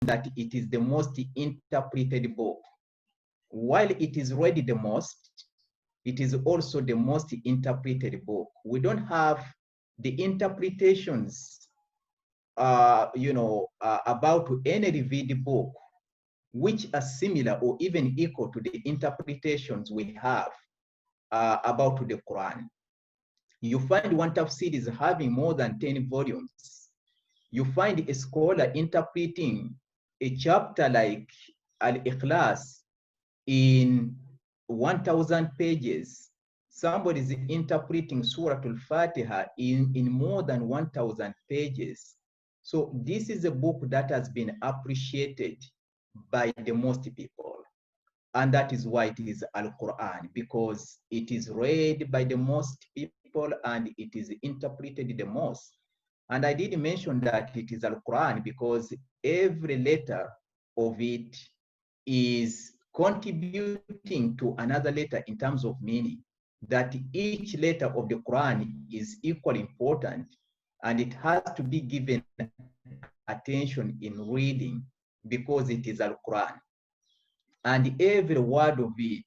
that it is the most interpreted book. While it is read the most, it is also the most interpreted book. We don't have the interpretations, about any revealed book, which are similar or even equal to the interpretations we have about the Quran. You find one tafsir is having more than 10 volumes. You find a scholar interpreting a chapter like Al-Ikhlas in 1,000 pages. Somebody is interpreting Surah Al-Fatiha in more than 1,000 pages. So this is a book that has been appreciated by the most people. And that is why it is Al-Quran, because it is read by the most people and it is interpreted the most. And I did mention that it is Al-Quran because every letter of it is contributing to another letter in terms of meaning, that each letter of the Quran is equally important and it has to be given attention in reading because it is Al-Quran. And every word of it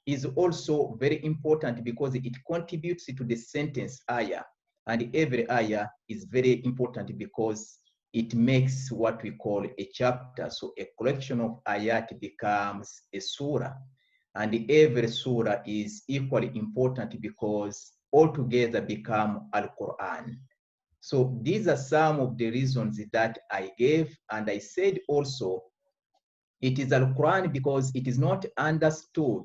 is also very important because it contributes to the sentence ayah. And every ayah is very important because it makes what we call a chapter. So a collection of ayat becomes a surah. And every surah is equally important because altogether become Al-Quran. So these are some of the reasons that I gave. And I said also, it is Al-Quran because it is not understood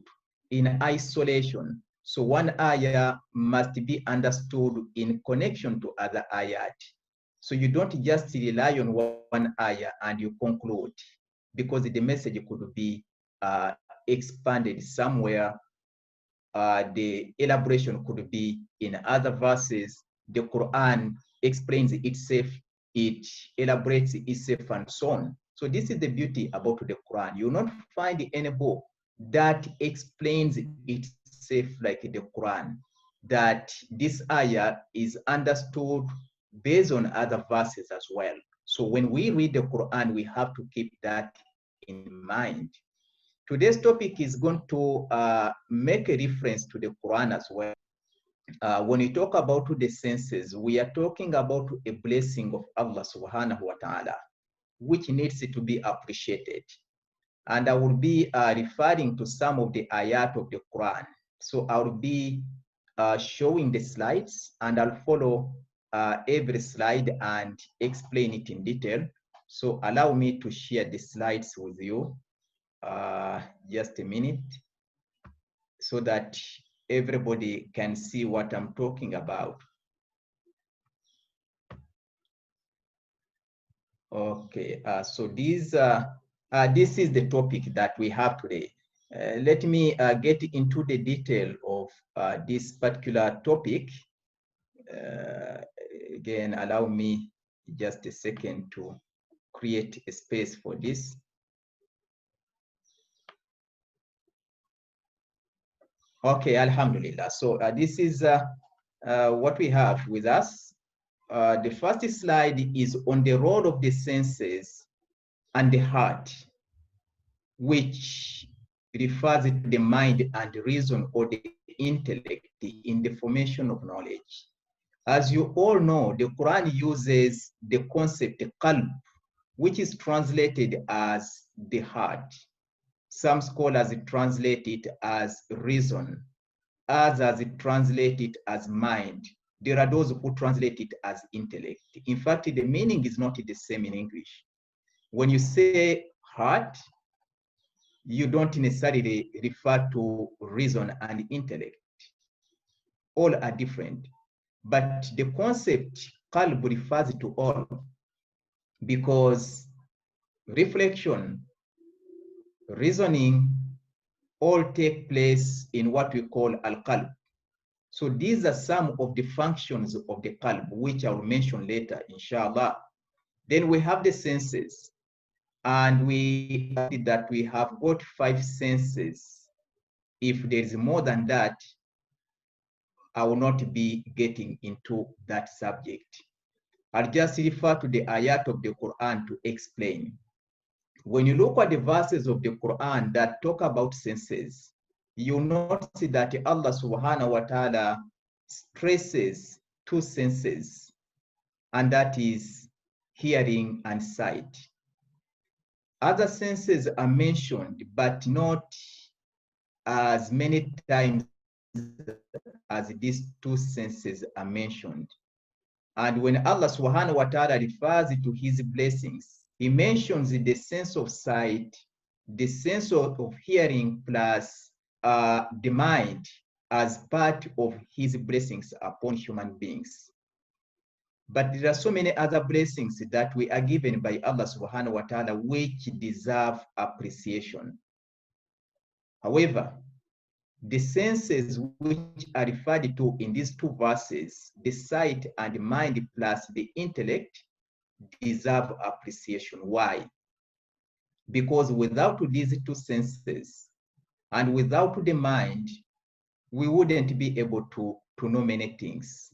in isolation. So one ayah must be understood in connection to other ayat. So you don't just rely on one ayah and you conclude, because the message could be expanded somewhere. The elaboration could be in other verses. The Quran explains itself, it elaborates itself, and so on. So this is the beauty about the Quran. You will not find any book that explains itself like the Quran, that this ayah is understood based on other verses as well. So when we read the Quran, we have to keep that in mind. Today's topic is going to make a reference to the Quran as well. When we talk about the senses, we are talking about a blessing of Allah subhanahu wa ta'ala, which needs to be appreciated. And I will be referring to some of the ayat of the Quran. So I will be showing the slides and I'll follow every slide and explain it in detail. So allow me to share the slides with you. Just a minute so that everybody can see what I'm talking about. Okay, so this is the topic that we have today. Let me get into the detail of this particular topic. Again, allow me just a second to create a space for this. Okay, Alhamdulillah. So this is what we have with us. The first slide is on the role of the senses and the heart, which refers to the mind and reason or the intellect in the formation of knowledge. As you all know, the Quran uses the concept qalb, which is translated as the heart. Some scholars translate it as reason, others translate it as mind. There are those who translate it as intellect. In fact, the meaning is not the same in English. When you say heart, you don't necessarily refer to reason and intellect. All are different. But the concept qalb refers to all, because reflection, reasoning, all take place in what we call al-qalb. So these are some of the functions of the qalb, which I will mention later, inshallah. Then we have the senses, and we see that we have got 5 senses. If there is more than that, I will not be getting into that subject. I'll just refer to the ayat of the Quran to explain. When you look at the verses of the Quran that talk about senses, you notice that Allah subhanahu wa ta'ala stresses two senses, and that is hearing and sight. Other senses are mentioned, but not as many times as these two senses are mentioned. And when Allah subhanahu wa ta'ala refers to his blessings, he mentions the sense of sight, the sense of hearing, plus the mind as part of his blessings upon human beings. But there are so many other blessings that we are given by Allah subhanahu wa ta'ala which deserve appreciation. However, the senses which are referred to in these two verses, the sight and mind plus the intellect, deserve appreciation. Why? Because without these two senses and without the mind, we wouldn't be able to know many things.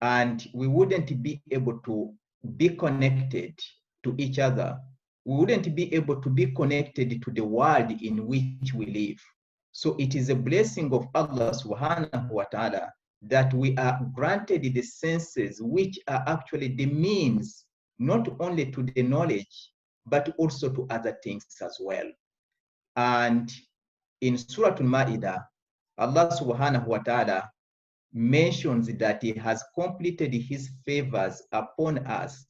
And we wouldn't be able to be connected to each other. We wouldn't be able to be connected to the world in which we live. So it is a blessing of Allah subhanahu wa ta'ala that we are granted the senses which are actually the means not only to the knowledge, but also to other things as well. And in Surah Al-Ma'idah, Allah subhanahu wa ta'ala mentions that he has completed his favors upon us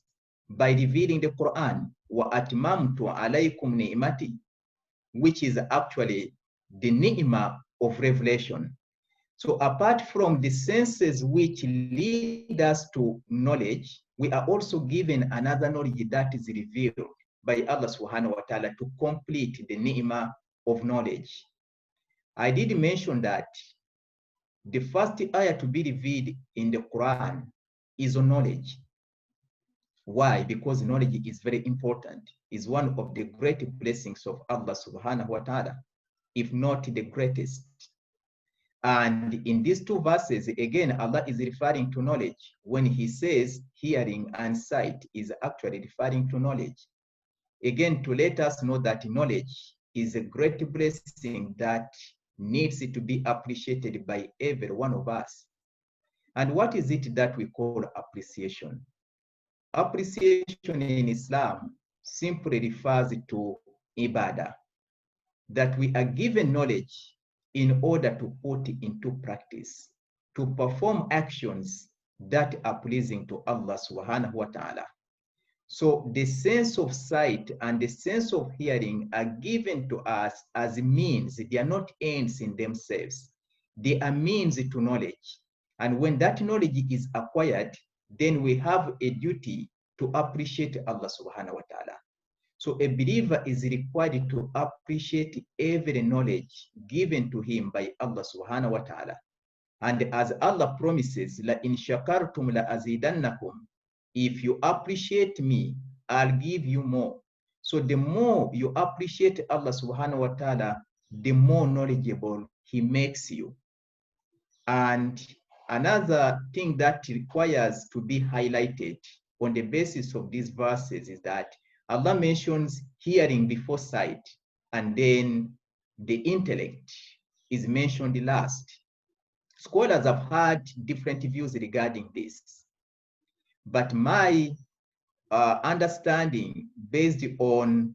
by revealing the Quran, wa atmamtu alaykum ni'mati, which is actually the ni'mah of revelation. So apart from the senses which lead us to knowledge, we are also given another knowledge that is revealed by Allah subhanahu wa ta'ala to complete the ni'mah of knowledge. I did mention that the first ayah to be revealed in the Quran is on knowledge. Why? Because knowledge is very important. It's one of the great blessings of Allah subhanahu wa ta'ala, if not the greatest. And in these two verses, again, Allah is referring to knowledge. When he says hearing and sight is actually referring to knowledge. Again, to let us know that knowledge is a great blessing that needs to be appreciated by every one of us. And what is it that we call appreciation? Appreciation in Islam simply refers to ibadah, that we are given knowledge in order to put into practice, to perform actions that are pleasing to Allah subhanahu wa ta'ala. So the sense of sight and the sense of hearing are given to us as means. They are not ends in themselves. They are means to knowledge. And when that knowledge is acquired, then we have a duty to appreciate Allah subhanahu wa ta'ala. So a believer is required to appreciate every knowledge given to him by Allah subhanahu wa ta'ala. And as Allah promises, la in shakartum la azidannakum, if you appreciate me, I'll give you more. So the more you appreciate Allah subhanahu wa ta'ala, the more knowledgeable he makes you. And another thing that requires to be highlighted on the basis of these verses is that Allah mentions hearing before sight, and then the intellect is mentioned last. Scholars have had different views regarding this, but my understanding, based on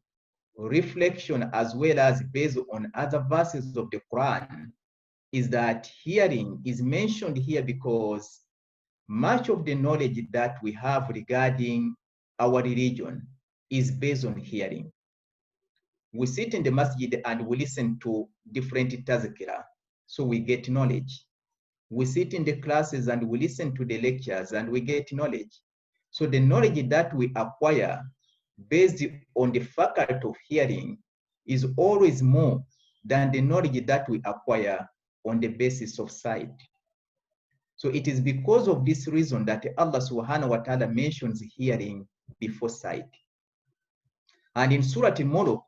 reflection as well as based on other verses of the Quran, is that hearing is mentioned here because much of the knowledge that we have regarding our religion is based on hearing. We sit in the masjid and we listen to different tazkirah, so we get knowledge. We sit in the classes and we listen to the lectures and we get knowledge. So the knowledge that we acquire based on the faculty of hearing is always more than the knowledge that we acquire on the basis of sight. So it is because of this reason that Allah subhanahu wa ta'ala mentions hearing before sight. And in Surah Al-Mulk,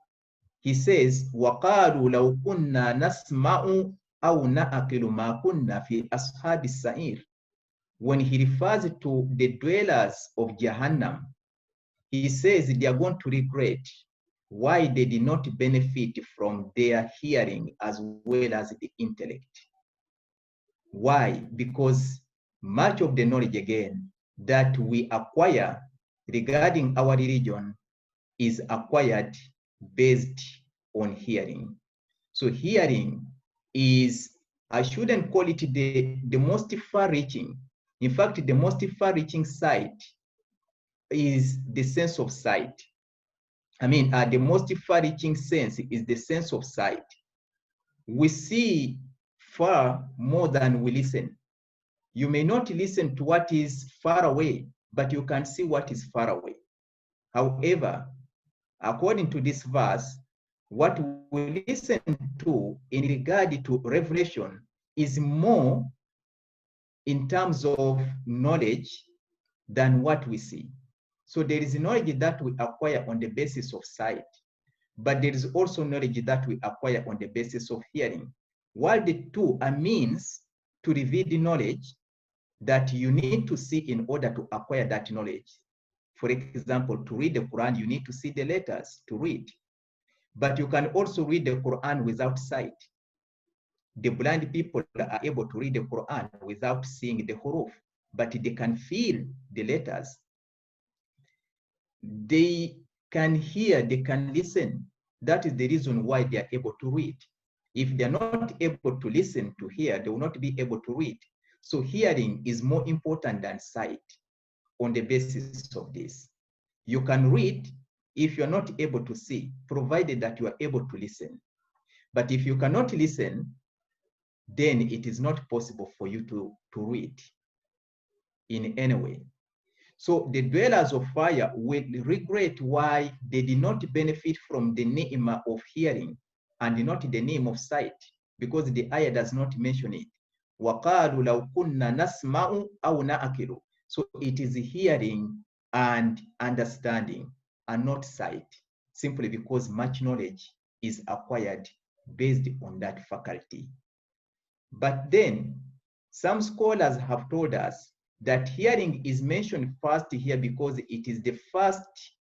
he says, وَقَالُوا لَوْ كُنَّا نَسْمَعُ أَوْ نَأْقِلُ مَا كُنَّا فِي أَصْحَابِ السَّعِيرِ. When he refers to the dwellers of Jahannam, he says they are going to regret why they did not benefit from their hearing as well as the intellect. Why? Because much of the knowledge, again, that we acquire regarding our religion is acquired based on hearing. So hearing is, I shouldn't call it the most far-reaching. In fact, the most far-reaching sight is the sense of sight. The most far-reaching sense is the sense of sight. We see far more than we listen. You may not listen to what is far away, but you can see what is far away. However, according to this verse, what we listen to in regard to revelation is more in terms of knowledge than what we see. So there is knowledge that we acquire on the basis of sight, but there is also knowledge that we acquire on the basis of hearing. While the two are means to reveal the knowledge that you need to see in order to acquire that knowledge. For example, to read the Quran, you need to see the letters to read. But you can also read the Quran without sight. The blind people are able to read the Quran without seeing the huruf, but they can feel the letters. They can hear, they can listen. That is the reason why they are able to read. If they're not able to listen, to hear, they will not be able to read. So hearing is more important than sight on the basis of this. You can read if you're not able to see, provided that you are able to listen. But if you cannot listen, then it is not possible for you to read in any way. So the dwellers of fire will regret why they did not benefit from the ni'mah of hearing and not the name of sight, because the ayah does not mention it. وَقَالُوا لَوْ كُنَّا نَسْمَعُ أَوْ نَأْكِلُ. So it is hearing and understanding and not sight, simply because much knowledge is acquired based on that faculty. But then some scholars have told us that hearing is mentioned first here because it is the first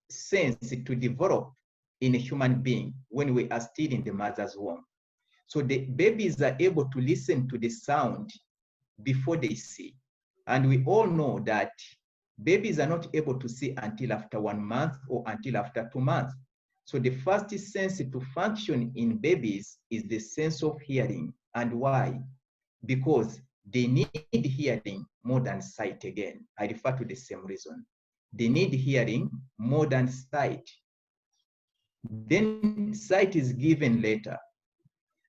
sense to develop in a human being when we are still in the mother's womb. So the babies are able to listen to the sound before they see. And we all know that babies are not able to see until after 1 month or until after 2 months. So the first sense to function in babies is the sense of hearing. And why? Because they need hearing more than sight again. I refer to the same reason. They need hearing more than sight. Then sight is given later.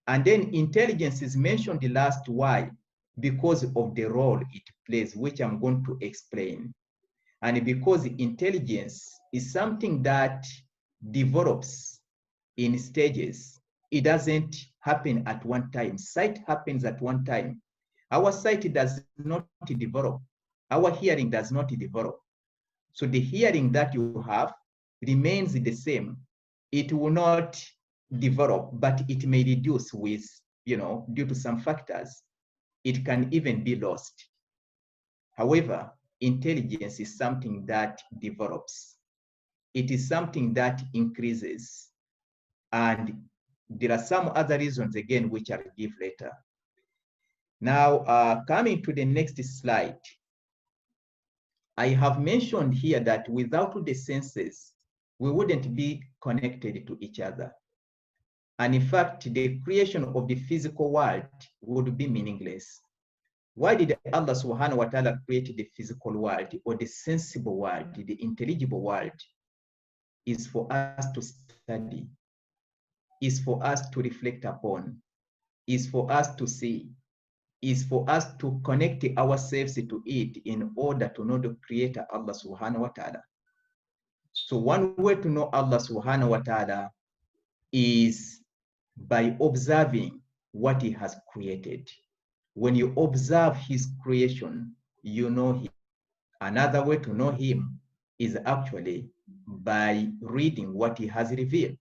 And then intelligence is mentioned the last. Why? Because of the role it plays, which I'm going to explain. And because intelligence is something that develops in stages. It doesn't happen at one time. Sight happens at one time. Our sight does not develop. Our hearing does not develop. So the hearing that you have remains the same. It will not develop, but it may reduce with, due to some factors. It can even be lost. However, intelligence is something that develops. It is something that increases. And there are some other reasons, again, which I'll give later. Now, coming to the next slide, I have mentioned here that without the senses, we wouldn't be connected to each other. And in fact, the creation of the physical world would be meaningless. Why did Allah subhanahu wa ta'ala create the physical world or the sensible world, the intelligible world? Is for us to study, is for us to reflect upon, is for us to see, is for us to connect ourselves to it in order to know the Creator, Allah subhanahu wa ta'ala. So one way to know Allah subhanahu wa ta'ala is by observing what He has created. When you observe His creation, you know Him. Another way to know Him is actually by reading what He has revealed.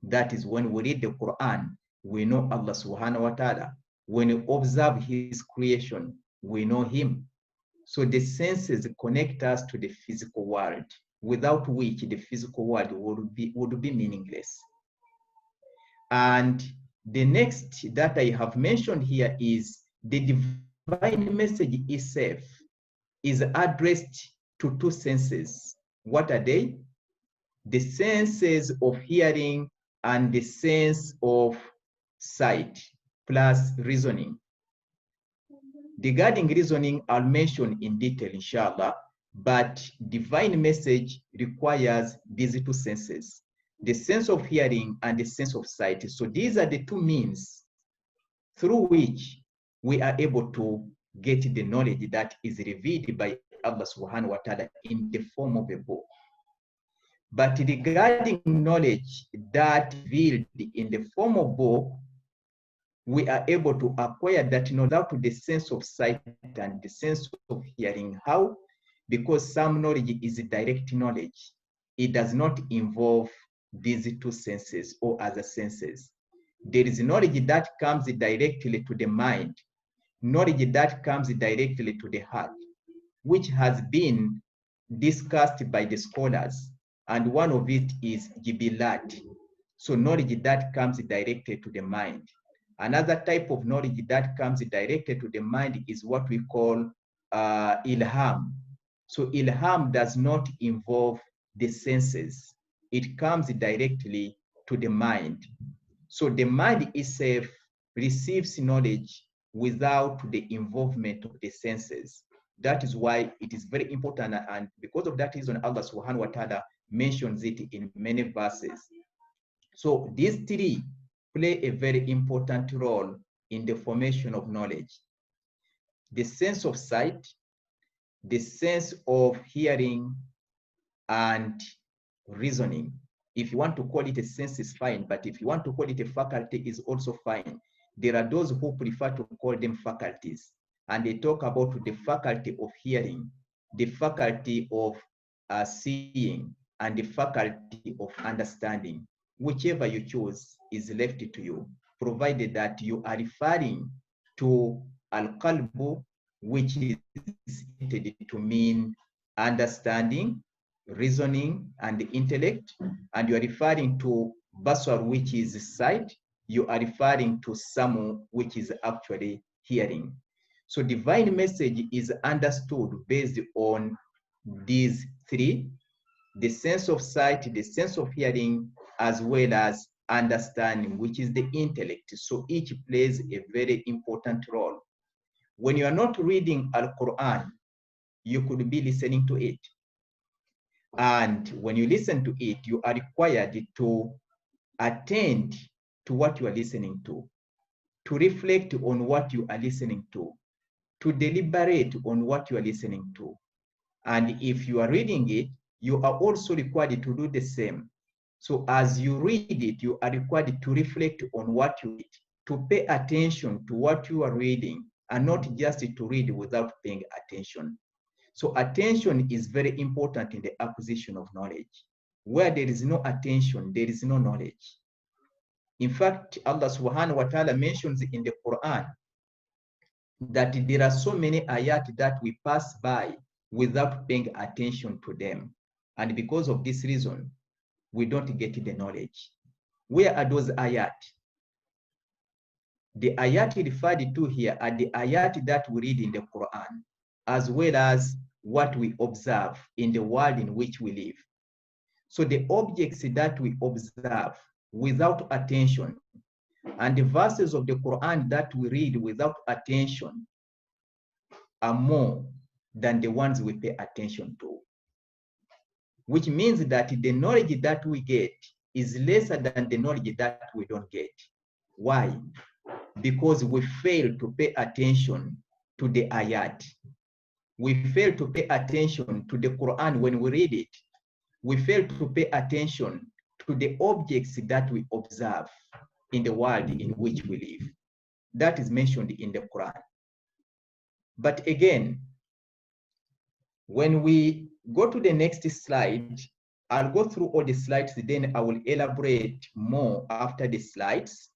That is, when we read the Quran, we know Allah subhanahu wa ta'ala. When we observe His creation, we know Him. So the senses connect us to the physical world. without which the physical world would be meaningless. And the next that I have mentioned here is the divine message itself is addressed to two senses. What are they? The senses of hearing and the sense of sight, plus reasoning. Regarding reasoning, I'll mention in detail, inshallah, but divine message requires these two senses, the sense of hearing and the sense of sight. So these are the two means through which we are able to get the knowledge that is revealed by Allah subhanahu wa ta'ala in the form of a book. But regarding knowledge that revealed in the form of book, we are able to acquire that knowledge without the sense of sight and the sense of hearing. How? Because some knowledge is direct knowledge. It does not involve these two senses or other senses. There is knowledge that comes directly to the mind, knowledge that comes directly to the heart, which has been discussed by the scholars. And one of it is jibilat. So knowledge that comes directly to the mind. Another type of knowledge that comes directly to the mind is what we call ilham. So ilham does not involve the senses. It comes directly to the mind. So the mind itself receives knowledge without the involvement of the senses. That is why it is very important, and because of that reason, Allah subhanahu wa ta'ala mentions it in many verses. So these three play a very important role in the formation of knowledge. The sense of sight, the sense of hearing, and reasoning. If you want to call it a sense, is fine, but if you want to call it a faculty, is also fine. There are those who prefer to call them faculties, and they talk about the faculty of hearing, the faculty of seeing, and the faculty of understanding. Whichever you choose is left to you, provided that you are referring to al-qalbu, which is intended to mean understanding, reasoning, and intellect, and you are referring to basar, which is sight, you are referring to samu, which is actually hearing. So divine message is understood based on these three: the sense of sight, the sense of hearing, as well as understanding, which is the intellect. So each plays a very important role. When you are not reading Al-Quran, you could be listening to it. And when you listen to it, you are required to attend to what you are listening to reflect on what you are listening to deliberate on what you are listening to. And if you are reading it, you are also required to do the same. So as you read it, you are required to reflect on what you read, to pay attention to what you are reading, and not just to read without paying attention. So attention is very important in the acquisition of knowledge. Where there is no attention, there is no knowledge. In fact, Allah subhanahu wa ta'ala mentions in the Quran that there are so many ayat that we pass by without paying attention to them. And because of this reason, we don't get the knowledge. Where are those ayat? The ayat referred to here are the ayat that we read in the Quran, as well as what we observe in the world in which we live. So the objects that we observe without attention and the verses of the Quran that we read without attention are more than the ones we pay attention to, which means that the knowledge that we get is lesser than the knowledge that we don't get. Why? Because we fail to pay attention to the ayat. We fail to pay attention to the Quran when we read it. We fail to pay attention to the objects that we observe in the world in which we live. That is mentioned in the Quran. But again, when we go to the next slide, I'll go through all the slides, then I will elaborate more after the slides.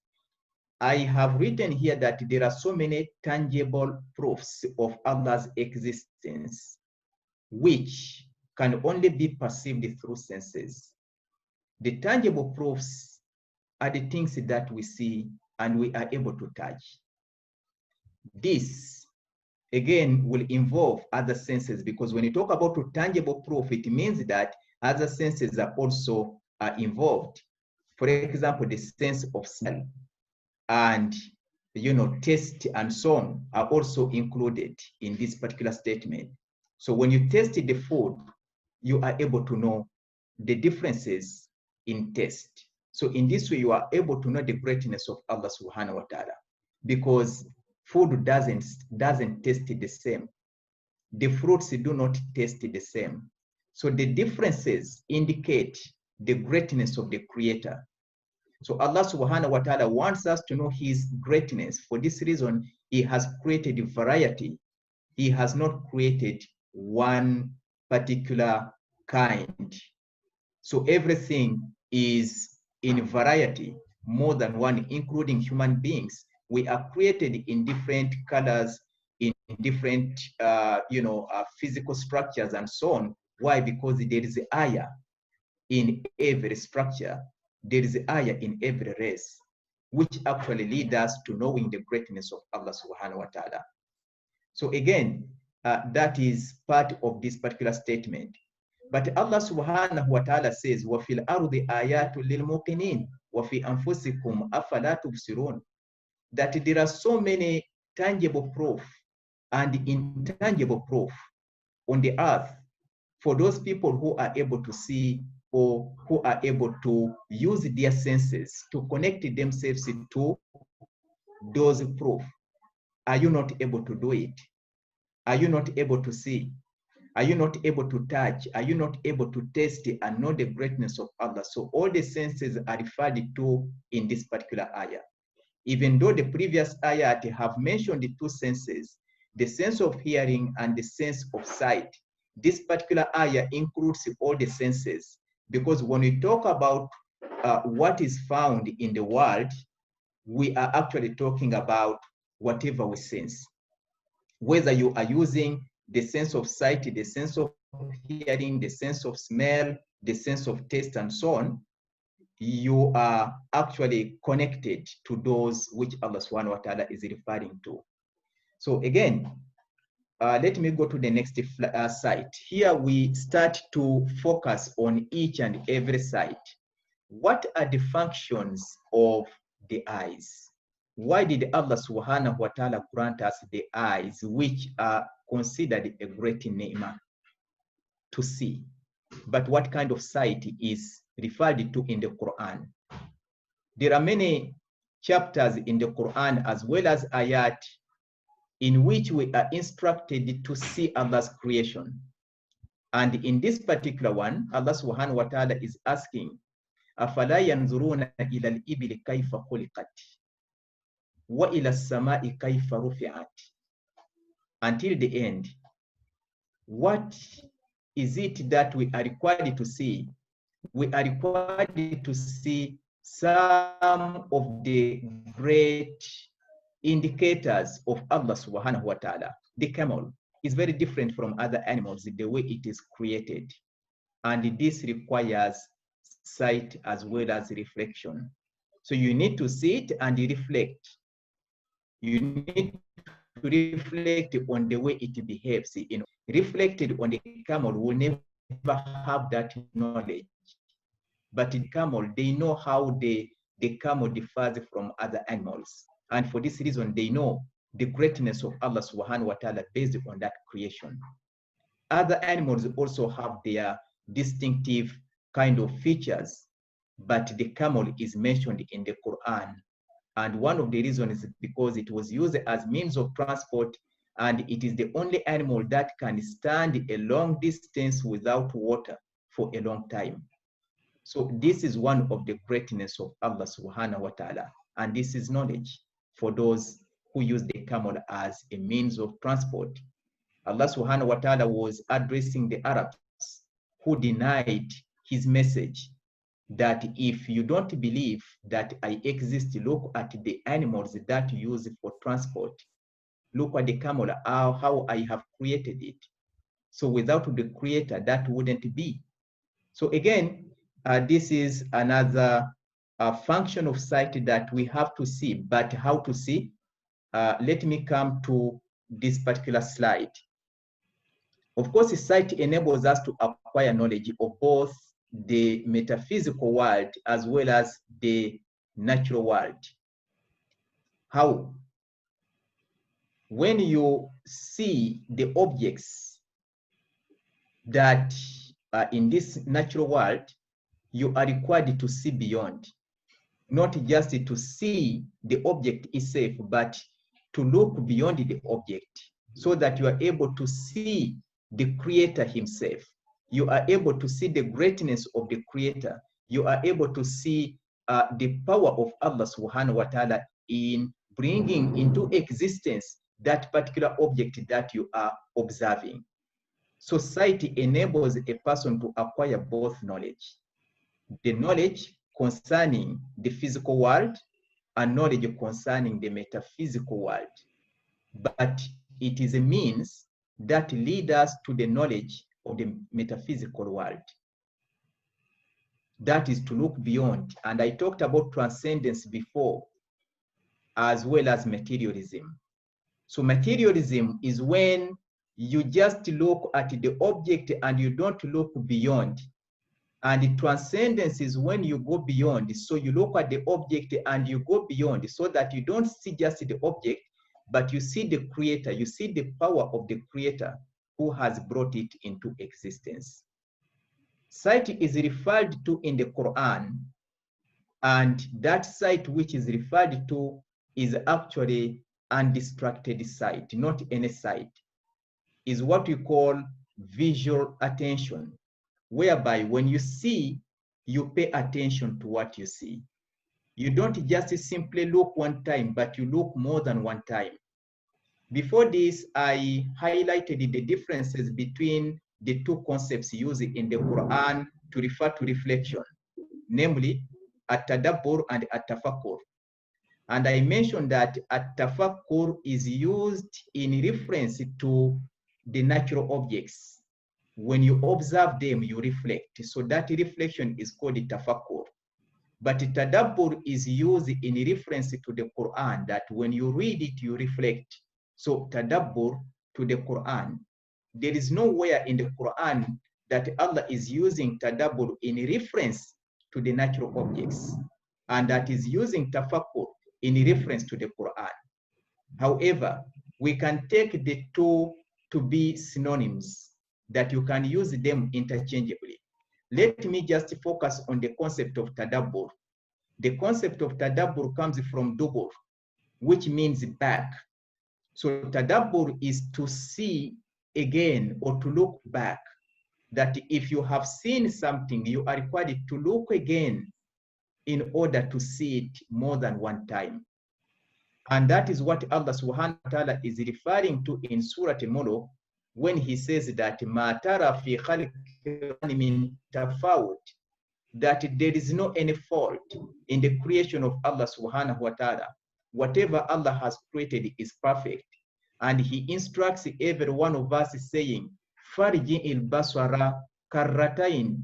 I have written here that there are so many tangible proofs of Allah's existence, which can only be perceived through senses. The tangible proofs are the things that we see and we are able to touch. This, again, will involve other senses, because when you talk about a tangible proof, it means that other senses are also involved. For example, the sense of smell and taste and so on are also included in this particular statement. So when you taste the food, you are able to know the differences in taste. So in this way, you are able to know the greatness of Allah subhanahu wa ta'ala, because food doesn't taste the same. The fruits do not taste the same. So the differences indicate the greatness of the Creator. So Allah subhanahu wa ta'ala wants us to know his greatness. For this reason, he has created a variety. He has not created one particular kind. So everything is in variety, more than one, including human beings. We are created in different colors, in different physical structures and so on. Why? Because there is ayah in every structure. There is ayah in every race, which actually lead us to knowing the greatness of Allah subhanahu wa ta'ala. So again, that is part of this particular statement. But Allah subhanahu wa ta'ala says, وَفِي الْأَرْضِ آيَاتٌ لِلْمُوقِنِينَ وَفِي أَنفُسِكُمْ أَفَلَا تُبْصِرُونَ. That there are so many tangible proof and intangible proof on the earth for those people who are able to see, or who are able to use their senses to connect themselves to those proof. Are you not able to do it? Are you not able to see? Are you not able to touch? Are you not able to taste and know the greatness of Allah? So all the senses are referred to in this particular ayah. Even though the previous ayah have mentioned the two senses, the sense of hearing and the sense of sight, this particular ayah includes all the senses, because when we talk about what is found in the world, we are actually talking about whatever we sense. Whether you are using the sense of sight, the sense of hearing, the sense of smell, the sense of taste, and so on, you are actually connected to those which Allah subhanahu wa ta'ala is referring to. So again, let me go to the next site. Here we start to focus on each and every site. What are the functions of the eyes? Why did Allah subhanahu wa ta'ala grant us the eyes, which are considered a great ni'mah to see? But what kind of sight is referred to in the Quran? There are many chapters in the Quran as well as ayat in which we are instructed to see Allah's creation. And in this particular one, Allah subhanahu wa ta'ala is asking, أَفَلَا يَنْظُرُونَ إِلَى الْإِبِلِ كَيْفَ خُلِقَتْ وَإِلَى السَّمَاءِ كَيْفَ رُفِعَتْ. Until the end. What is it that we are required to see? We are required to see some of the great indicators of Allah subhanahu wa ta'ala. The camel is very different from other animals, the way it is created. And this requires sight as well as reflection. So you need to see it and reflect. You need to reflect on the way it behaves. Reflected on the camel will never have that knowledge. But in camel, they know how the camel differs from other animals. And for this reason, they know the greatness of Allah subhanahu wa ta'ala based on that creation. Other animals also have their distinctive kind of features, but the camel is mentioned in the Quran. And one of the reasons is because it was used as means of transport, and it is the only animal that can stand a long distance without water for a long time. So this is one of the greatness of Allah subhanahu wa ta'ala. And this is knowledge for those who use the camel as a means of transport. Allah subhanahu wa ta'ala was addressing the Arabs who denied his message, that if you don't believe that I exist, look at the animals that you use for transport. Look at the camel, how I have created it. So without the creator, that wouldn't be. So again, this is another function of sight that we have to see, but how to see? Let me come to this particular slide. Of course, sight enables us to acquire knowledge of both the metaphysical world as well as the natural world. How? When you see the objects that are in this natural world, you are required to see beyond, not just to see the object itself, but to look beyond the object so that you are able to see the creator himself. You are able to see the greatness of the creator. You are able to see the power of Allah subhanahu wa ta'ala in bringing into existence that particular object that you are observing. So sight enables a person to acquire both knowledge. The knowledge concerning the physical world and knowledge concerning the metaphysical world. But it is a means that leads us to the knowledge of the metaphysical world. That is to look beyond. And I talked about transcendence before, as well as materialism. So materialism is when you just look at the object and you don't look beyond. And the transcendence is when you go beyond. So you look at the object and you go beyond so that you don't see just the object, but you see the creator, you see the power of the creator who has brought it into existence. Sight is referred to in the Quran, and that sight which is referred to is actually undistracted sight, not any sight. Is what we call visual attention, whereby when you see, you pay attention to what you see. You don't just simply look one time, but you look more than one time. Before this, I highlighted the differences between the two concepts used in the Quran to refer to reflection, namely at-tadabbur and at-tafakkur. And I mentioned that at-tafakkur is used in reference to the natural objects. When you observe them, you reflect. So that reflection is called tafakkur. But tadabbur is used in reference to the Quran, that when you read it, you reflect. So tadabbur to the Quran. There is nowhere in the Quran that Allah is using tadabbur in reference to the natural objects, and that is using tafakkur in reference to the Quran. However, we can take the two to be synonyms, that you can use them interchangeably. Let me just focus on the concept of tadabbur. The concept of tadabbur comes from dubur, which means back. So tadabbur is to see again or to look back. That if you have seen something, you are required to look again in order to see it more than one time. And that is what Allah subhanahu wa ta'ala is referring to in Surah Al-Mulk when he says that مَا تَرَى فِي خَلْقِ مِنْ تَفَاوُتٍ, that there is no any fault in the creation of Allah subhanahu wa ta'ala. Whatever Allah has created is perfect. And he instructs every one of us saying, فَارْجِئِ الْبَصَرَ كَرَّتَيْنِ,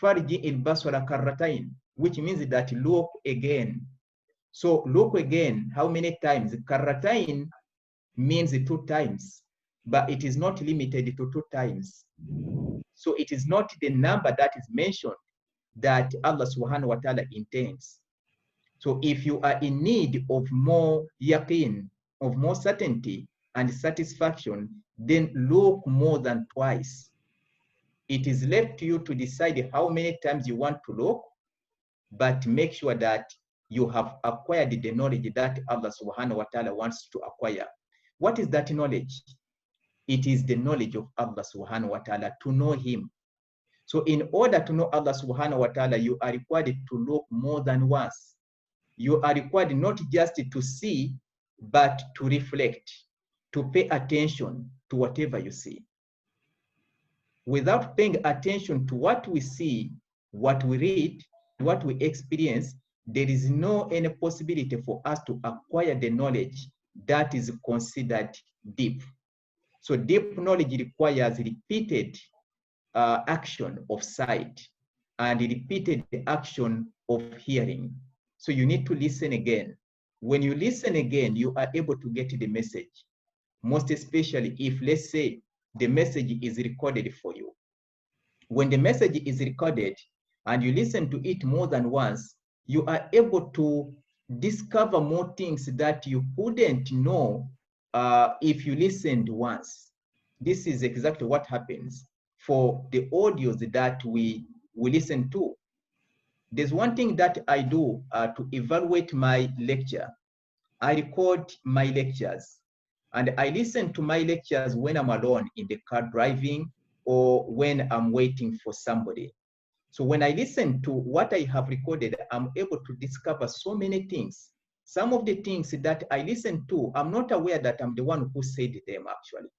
فَارْجِئِ الْبَصَرَ كَرَّتَيْنِ, which means that look again. So look again, how many times? Karratain means 2 times, but it is not limited to 2 times. So it is not the number that is mentioned that Allah subhanahu wa ta'ala intends. So if you are in need of more yaqeen, of more certainty and satisfaction, then look more than twice. It is left to you to decide how many times you want to look, but make sure that you have acquired the knowledge that Allah subhanahu wa ta'ala wants to acquire. What is that knowledge? It is the knowledge of Allah subhanahu wa ta'ala, to know him. So in order to know Allah subhanahu wa ta'ala, you are required to look more than once. You are required not just to see, but to reflect, to pay attention to whatever you see. Without paying attention to what we see, what we read, what we experience, there is no any possibility for us to acquire the knowledge that is considered deep. So deep knowledge requires repeated action of sight and repeated action of hearing. So you need to listen again. When you listen again, you are able to get the message, most especially if, let's say, the message is recorded for you. When the message is recorded and you listen to it more than once, you are able to discover more things that you couldn't know if you listened once. This is exactly what happens for the audios that we listen to. There's one thing that I do to evaluate my lecture. I record my lectures and I listen to my lectures when I'm alone in the car driving or when I'm waiting for somebody. So when I listen to what I have recorded, I'm able to discover so many things. Some of the things that I listen to, I'm not aware that I'm the one who said them actually.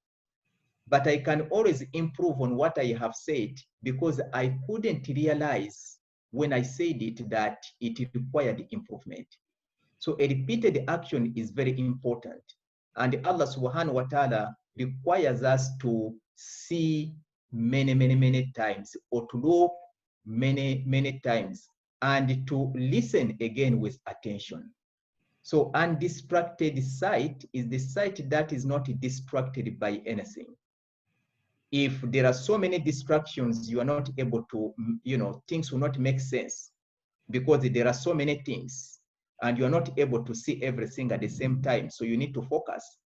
But I can always improve on what I have said because I couldn't realize when I said it that it required improvement. So a repeated action is very important. And Allah subhanahu wa ta'ala requires us to see many times or to look many times and to listen again with attention. So undistracted sight is the sight that is not distracted by anything. If there are so many distractions, you are not able to, things will not make sense because there are so many things and you are not able to see everything at the same time. So you need to focus.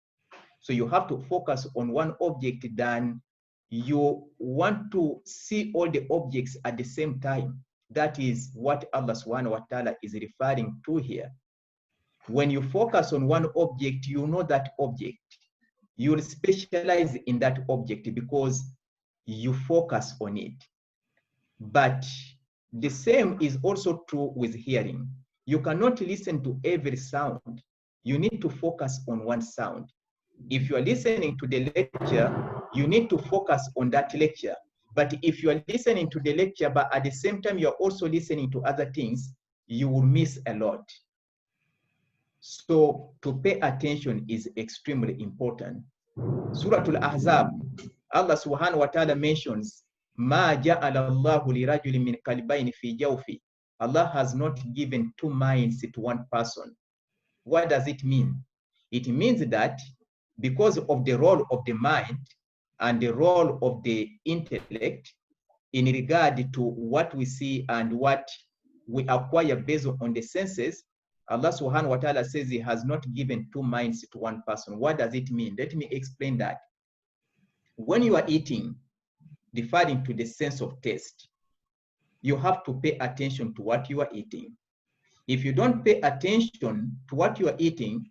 So you have to focus on one object, then you want to see all the objects at the same time. That is what Allah subhanahu wa ta'ala is referring to here. When you focus on one object, you know that object. You will specialize in that object because you focus on it. But the same is also true with hearing. You cannot listen to every sound. You need to focus on one sound. If you are listening to the lecture, you need to focus on that lecture. But if you are listening to the lecture, but at the same time you're also listening to other things, you will miss a lot. So to pay attention is extremely important. Surah Al-Ahzab, Allah subhanahu wa ta'ala mentions, Ma ja'ala Allahu li rajulin min qalbayni fi jawfi. Allah has not given two minds to one person. What does it mean? It means that because of the role of the mind and the role of the intellect in regard to what we see and what we acquire based on the senses, Allah subhanahu wa ta'ala says he has not given two minds to one person. What does it mean? Let me explain that. When you are eating, referring to the sense of taste, you have to pay attention to what you are eating. If you don't pay attention to what you are eating,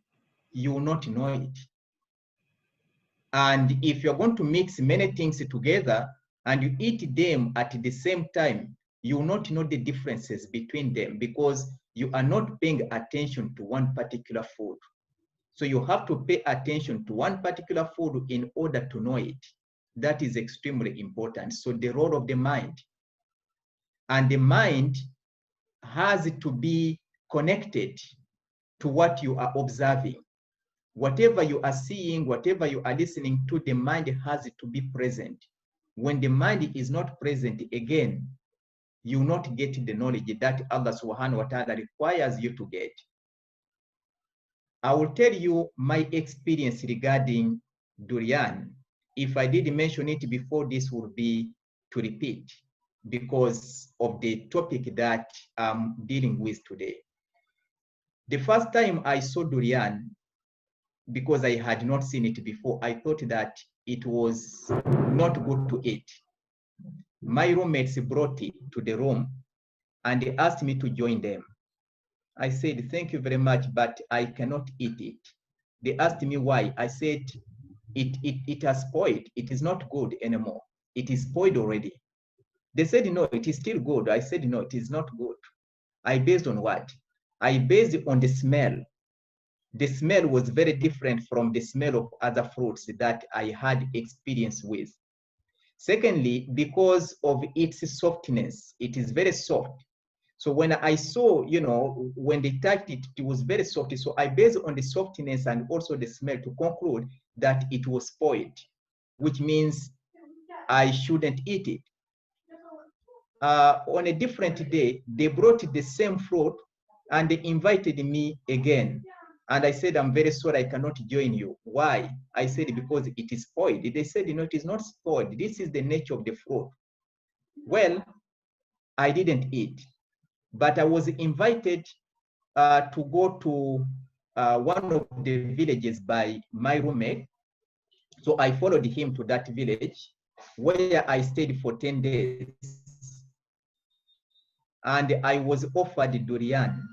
you will not know it. And if you're going to mix many things together and you eat them at the same time, you will not know the differences between them because you are not paying attention to one particular food. So you have to pay attention to one particular food in order to know it. That is extremely important. So the role of the mind. And the mind has to be connected to what you are observing. Whatever you are seeing, whatever you are listening to, the mind has to be present. When the mind is not present, again, you will not get the knowledge that Allah subhanahu wa ta'ala requires you to get. I will tell you my experience regarding durian. If I did mention it before, this would be to repeat because of the topic that I'm dealing with today. The first time I saw durian, because I had not seen it before, I thought that it was not good to eat. My roommates brought it to the room and they asked me to join them. I said, thank you very much, but I cannot eat it. They asked me why. I said, it has spoiled. It is not good anymore. It is spoiled already. They said, no, it is still good. I said, no, it is not good. I based on what? I based it on the smell. The smell was very different from the smell of other fruits that I had experience with. Secondly, because of its softness, it is very soft. So when I saw, when they touched it, it was very soft. So I based on the softness and also the smell to conclude that it was spoiled. which means I shouldn't eat it. On a different day, they brought the same fruit and they invited me again. And I said, I'm very sorry, I cannot join you. Why? I said, because it is spoiled. They said, it is not spoiled. This is the nature of the fruit. Well, I didn't eat, but I was invited to go to one of the villages by my roommate. So I followed him to that village where I stayed for 10 days. And I was offered durian.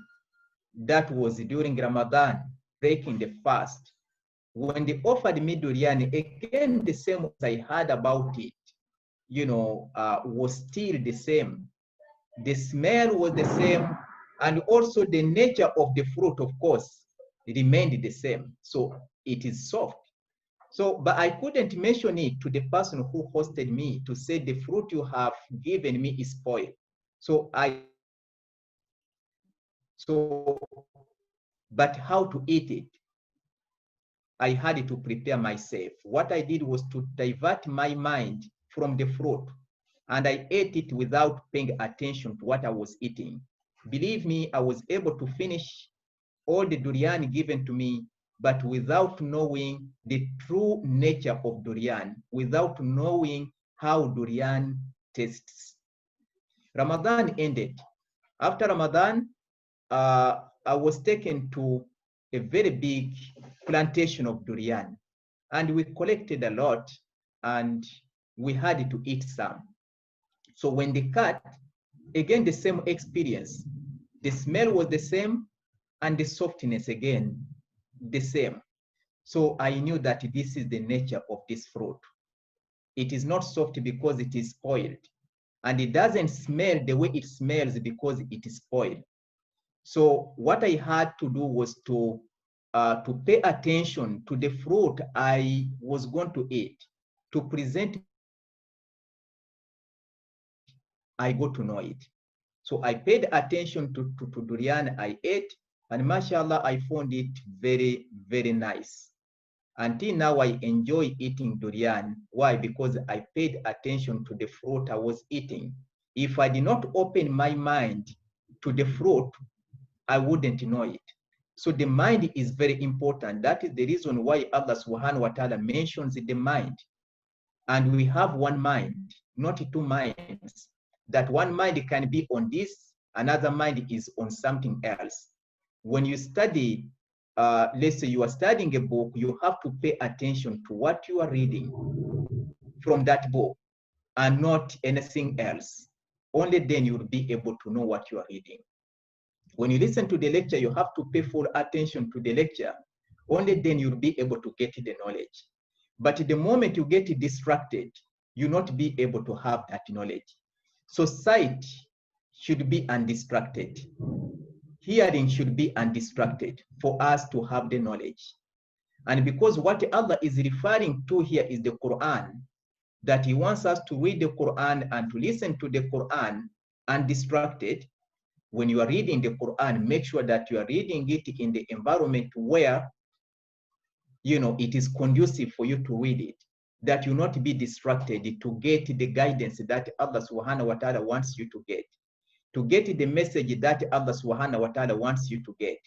That was during Ramadan, breaking the fast. When they offered me durian, again, the same as I heard about it, was still the same. The smell was the same, and also the nature of the fruit, of course, remained the same. So it is soft. So, but I couldn't mention it to the person who hosted me to say the fruit you have given me is spoiled. So but how to eat it? I had to prepare myself. What I did was to divert my mind from the fruit, and I ate it without paying attention to what I was eating. Believe me, I was able to finish all the durian given to me, but without knowing the true nature of durian, without knowing how durian tastes. Ramadan ended. After Ramadan, I was taken to a very big plantation of durian, and we collected a lot, and we had to eat some. So when they cut, again, the same experience. The smell was the same, and the softness again, the same. So I knew that this is the nature of this fruit. It is not soft because it is spoiled, and it doesn't smell the way it smells because it is spoiled. So what I had to do was to pay attention to the fruit I was going to eat, to present, I got to know it. So I paid attention to durian I ate, and mashallah, I found it very, very nice. Until now, I enjoy eating durian. Why? Because I paid attention to the fruit I was eating. If I did not open my mind to the fruit, I wouldn't know it. So the mind is very important. That is the reason why Allah subhanahu wa ta'ala mentions the mind. And we have one mind, not two minds. That one mind can be on this, another mind is on something else. When you study, let's say you are studying a book, you have to pay attention to what you are reading from that book and not anything else. Only then you'll be able to know what you are reading. When you listen to the lecture, you have to pay full attention to the lecture. Only then you'll be able to get the knowledge. But the moment you get distracted, you'll not be able to have that knowledge. So sight should be undistracted. Hearing should be undistracted for us to have the knowledge. And because what Allah is referring to here is the Quran, that He wants us to read the Quran and to listen to the Quran undistracted. When you are reading the Quran, make sure that you are reading it in the environment where it is conducive for you to read it, that you not be distracted to get the guidance that Allah subhanahu wa ta'ala wants you to get the message that Allah subhanahu wa ta'ala wants you to get.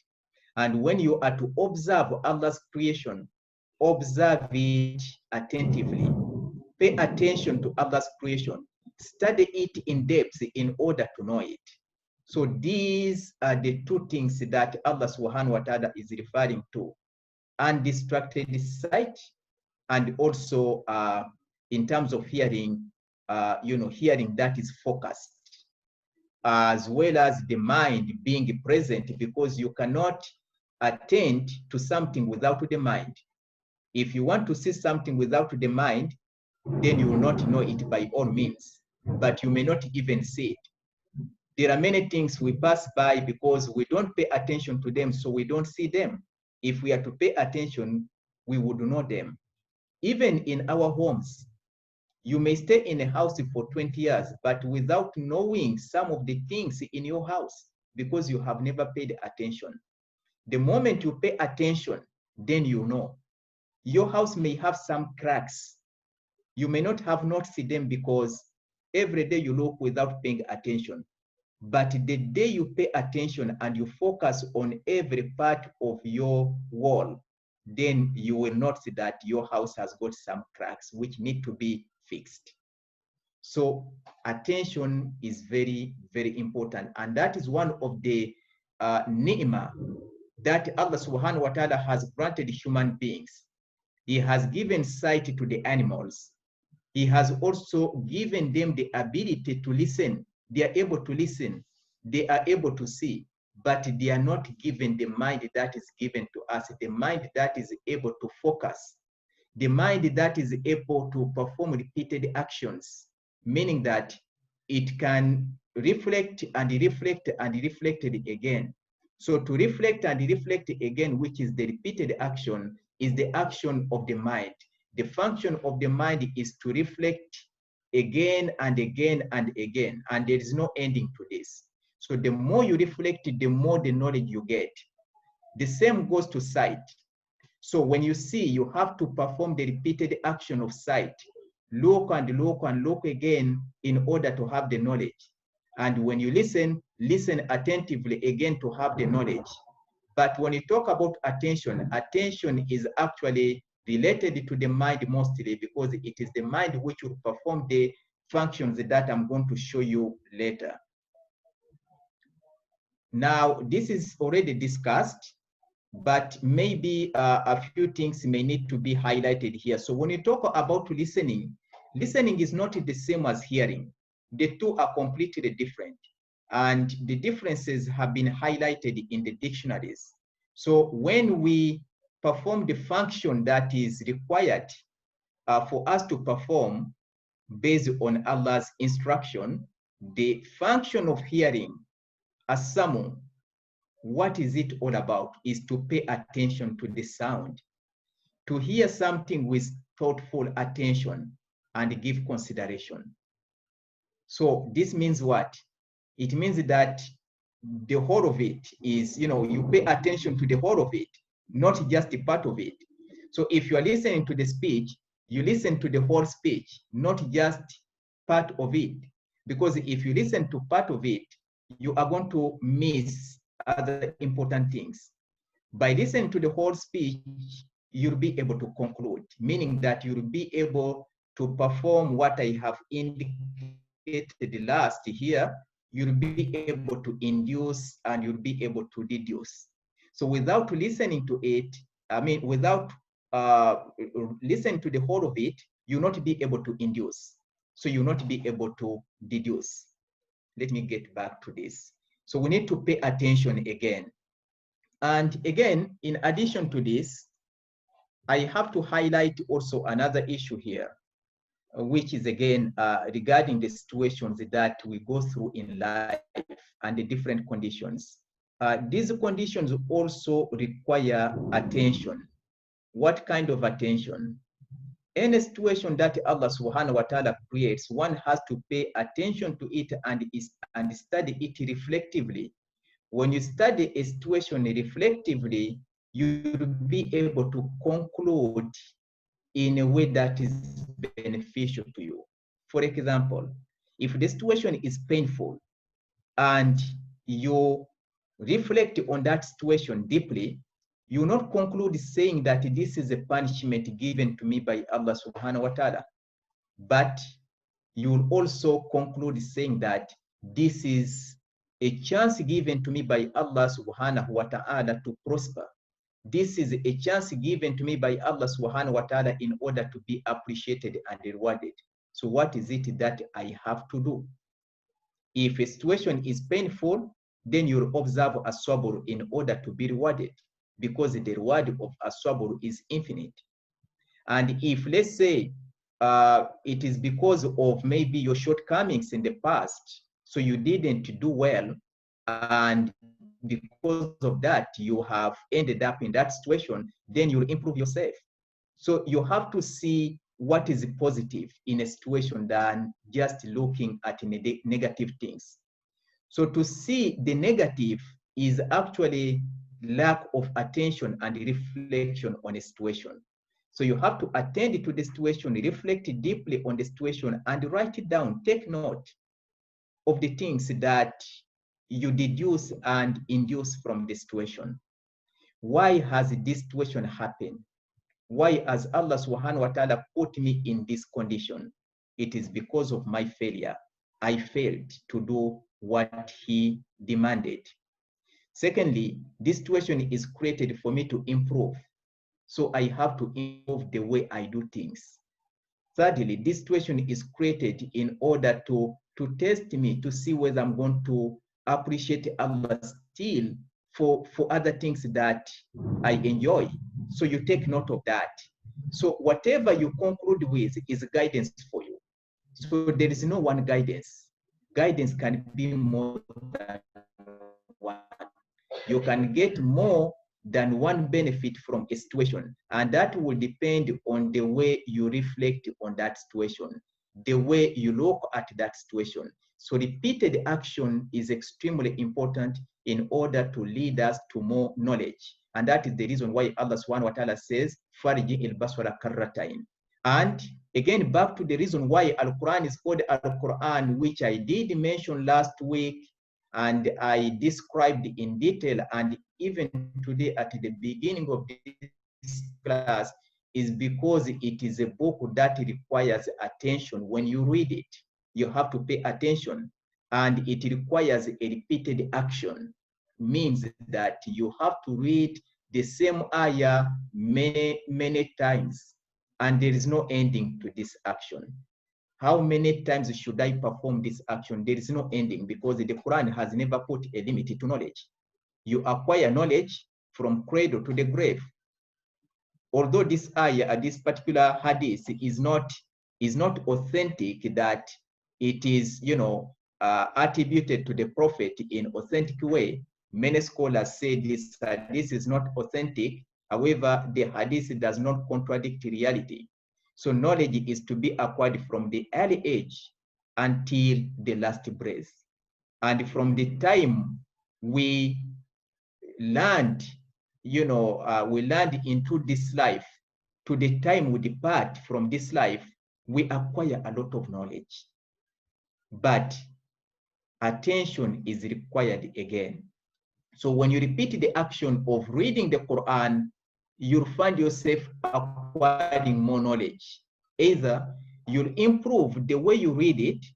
And when you are to observe Allah's creation, observe it attentively. Pay attention to Allah's creation. Study it in depth in order to know it. So these are the two things that Allah subhanahu wa ta'ala is referring to: undistracted sight, and also in terms of hearing, hearing that is focused, as well as the mind being present, because you cannot attend to something without the mind. If you want to see something without the mind, then you will not know it by all means, but you may not even see it. There are many things we pass by because we don't pay attention to them, so we don't see them. If we are to pay attention, we would know them. Even in our homes, you may stay in a house for 20 years, but without knowing some of the things in your house because you have never paid attention. The moment you pay attention, then you know. Your house may have some cracks, You may not have noticed them because every day you look without paying attention. But the day you pay attention and you focus on every part of your wall, then you will notice that your house has got some cracks which need to be fixed. So attention is very, very important. And that is one of the ni'mah that Allah subhanahu wa ta'ala has granted human beings. He has given sight to the animals. He has also given them the ability to listen. They are able to listen. They are able to see, but they are not given the mind that is given to us, the mind that is able to focus, the mind that is able to perform repeated actions, meaning that it can reflect and reflect and reflect again. So to reflect and reflect again, which is the repeated action, is the action of the mind. The function of the mind is to reflect again and again and again, and there is no ending to this. So the more you reflect, the more the knowledge you get. The same goes to sight. So when you see, you have to perform the repeated action of sight. Look and look and look again in order to have the knowledge. And when you listen, listen attentively again to have the knowledge. But when you talk about attention, attention is actually related to the mind mostly because it is the mind which will perform the functions that I'm going to show you later. Now, this is already discussed, but maybe a few things may need to be highlighted here. So when you talk about listening, listening is not the same as hearing. The two are completely different. And the differences have been highlighted in the dictionaries. So when we perform the function that is required for us to perform based on Allah's instruction, the function of hearing, as someone, what is it all about? Is to pay attention to the sound, to hear something with thoughtful attention and give consideration. So this means what? It means that the whole of it is, you pay attention to the whole of it, not just a part of it. So if you are listening to the speech, you listen to the whole speech, not just part of it. Because if you listen to part of it, you are going to miss other important things. By listening to the whole speech, you'll be able to conclude, meaning that you'll be able to perform what I have indicated last here. You'll be able to induce and you'll be able to deduce. So without listening to it, without listening to the whole of it, you'll not be able to induce. So you'll not be able to deduce. Let me get back to this. So we need to pay attention again. And again, in addition to this, I have to highlight also another issue here, which is again regarding the situations that we go through in life and the different conditions. These conditions also require attention. What kind of attention? Any situation that Allah subhanahu wa ta'ala creates, one has to pay attention to it and study it reflectively. When you study a situation reflectively, you'll be able to conclude in a way that is beneficial to you. For example, if the situation is painful and you reflect on that situation deeply, you will not conclude saying that this is a punishment given to me by Allah subhanahu wa ta'ala, but you will also conclude saying that this is a chance given to me by Allah subhanahu wa ta'ala to prosper. This is a chance given to me by Allah subhanahu wa ta'ala in order to be appreciated and rewarded. So what is it that I have to do? If a situation is painful, then you'll observe a sabr in order to be rewarded, because the reward of a sabr is infinite. And if, let's say, it is because of maybe your shortcomings in the past, so you didn't do well, and because of that, you have ended up in that situation, then you'll improve yourself. So you have to see what is positive in a situation than just looking at negative things. So to see the negative is actually lack of attention and reflection on a situation. So you have to attend to the situation, reflect deeply on the situation, and write it down. Take note of the things that you deduce and induce from the situation. Why has this situation happened? Why has Allah subhanahu wa ta'ala put me in this condition? It is because of my failure. I failed to do what He demanded. Secondly, this situation is created for me to improve. So I have to improve the way I do things. Thirdly, this situation is created in order to test me, to see whether I'm going to appreciate Allah still for other things that I enjoy. So you take note of that. So whatever you conclude with is guidance for you. So there is no one guidance. Guidance can be more than one. You can get more than one benefit from a situation, and that will depend on the way you reflect on that situation, the way you look at that situation. So repeated action is extremely important in order to lead us to more knowledge. And that is the reason why Allah subhanahu wa ta'ala says, Farji il baswara karratain. And again, back to the reason why Al-Quran is called Al-Quran, which I did mention last week, and I described in detail, and even today at the beginning of this class, is because it is a book that requires attention. When you read it, you have to pay attention, and it requires a repeated action. Means that you have to read the same ayah many times, and there is no ending to this action. How many times should I perform this action? There is no ending, because the Quran has never put a limit to knowledge. You acquire knowledge from cradle to the grave. Although this ayah, this particular hadith is not authentic, that it is, attributed to the Prophet in authentic way, many scholars say this hadith is not authentic. However, the hadith does not contradict reality. So knowledge is to be acquired from the early age until the last breath. And from the time we learned, we learned into this life to the time we depart from this life, we acquire a lot of knowledge. But attention is required again. So when you repeat the action of reading the Quran, you'll find yourself acquiring more knowledge. Either you'll improve the way you read it,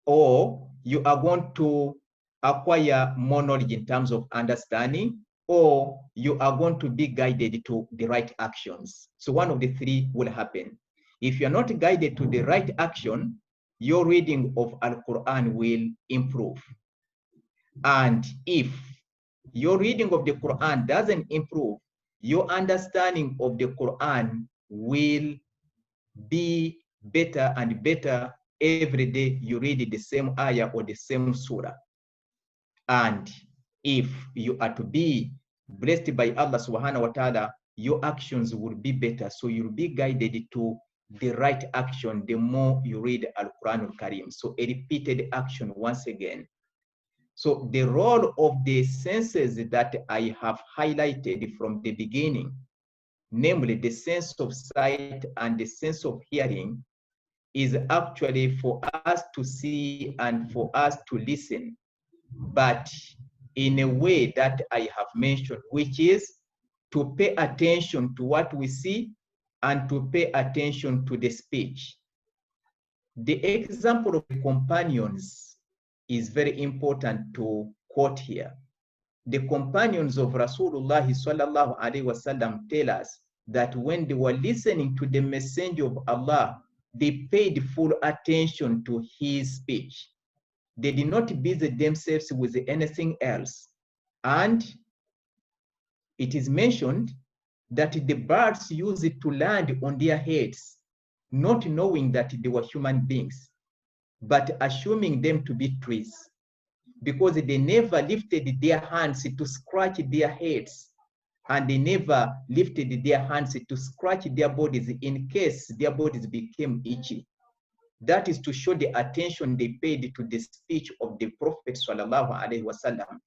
or you are going to acquire more knowledge in terms of understanding, or you are going to be guided to the right actions. So one of the three will happen. If you're not guided to the right action, your reading of Al-Quran will improve. And if your reading of the Quran doesn't improve, your understanding of the Quran will be better and better every day you read the same ayah or the same surah. And if you are to be blessed by Allah subhanahu wa ta'ala, your actions will be better. So you'll be guided to the right action the more you read Al-Quran al-Karim. So a repeated action once again. So the role of the senses that I have highlighted from the beginning, namely the sense of sight and the sense of hearing, is actually for us to see and for us to listen, but in a way that I have mentioned, which is to pay attention to what we see and to pay attention to the speech. The example of the companions is very important to quote here. The companions of Rasulullah sallallahu alaihi wasallam tell us that when they were listening to the messenger of Allah, they paid full attention to his speech. They did not busy themselves with anything else. And it is mentioned that the birds used it to land on their heads, not knowing that they were human beings, but assuming them to be trees, because they never lifted their hands to scratch their heads, and they never lifted their hands to scratch their bodies in case their bodies became itchy. That is to show the attention they paid to the speech of the Prophet sallallahu alaihi wasallam.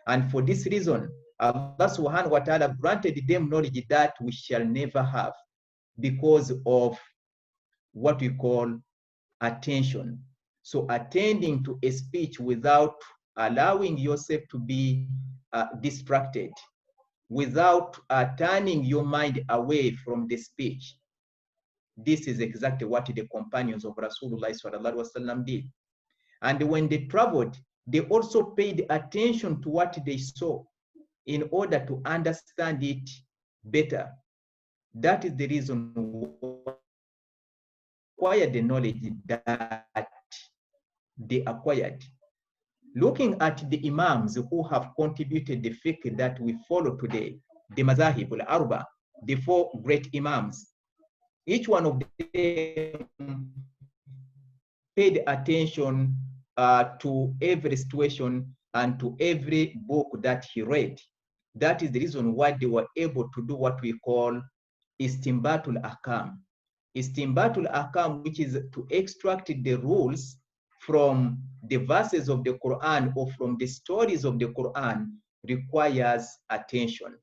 And for this reason, Allah subhanahu wa ta'ala granted them knowledge that we shall never have because of what we call attention. So attending to a speech without allowing yourself to be distracted, without turning your mind away from the speech. This is exactly what the companions of Rasulullah sallallahu alaihi wasallam did. And when they traveled, they also paid attention to what they saw in order to understand it better. That is the reason why the knowledge that they acquired. Looking at the Imams who have contributed the fiqh that we follow today, the Mazahib al-Arba, the four great Imams, each one of them paid attention to every situation and to every book that he read. That is the reason why they were able to do what we call istimbatul ahkam. Istimbatul ahkam, which is to extract the rules from the verses of the Quran or from the stories of the Quran, requires attention.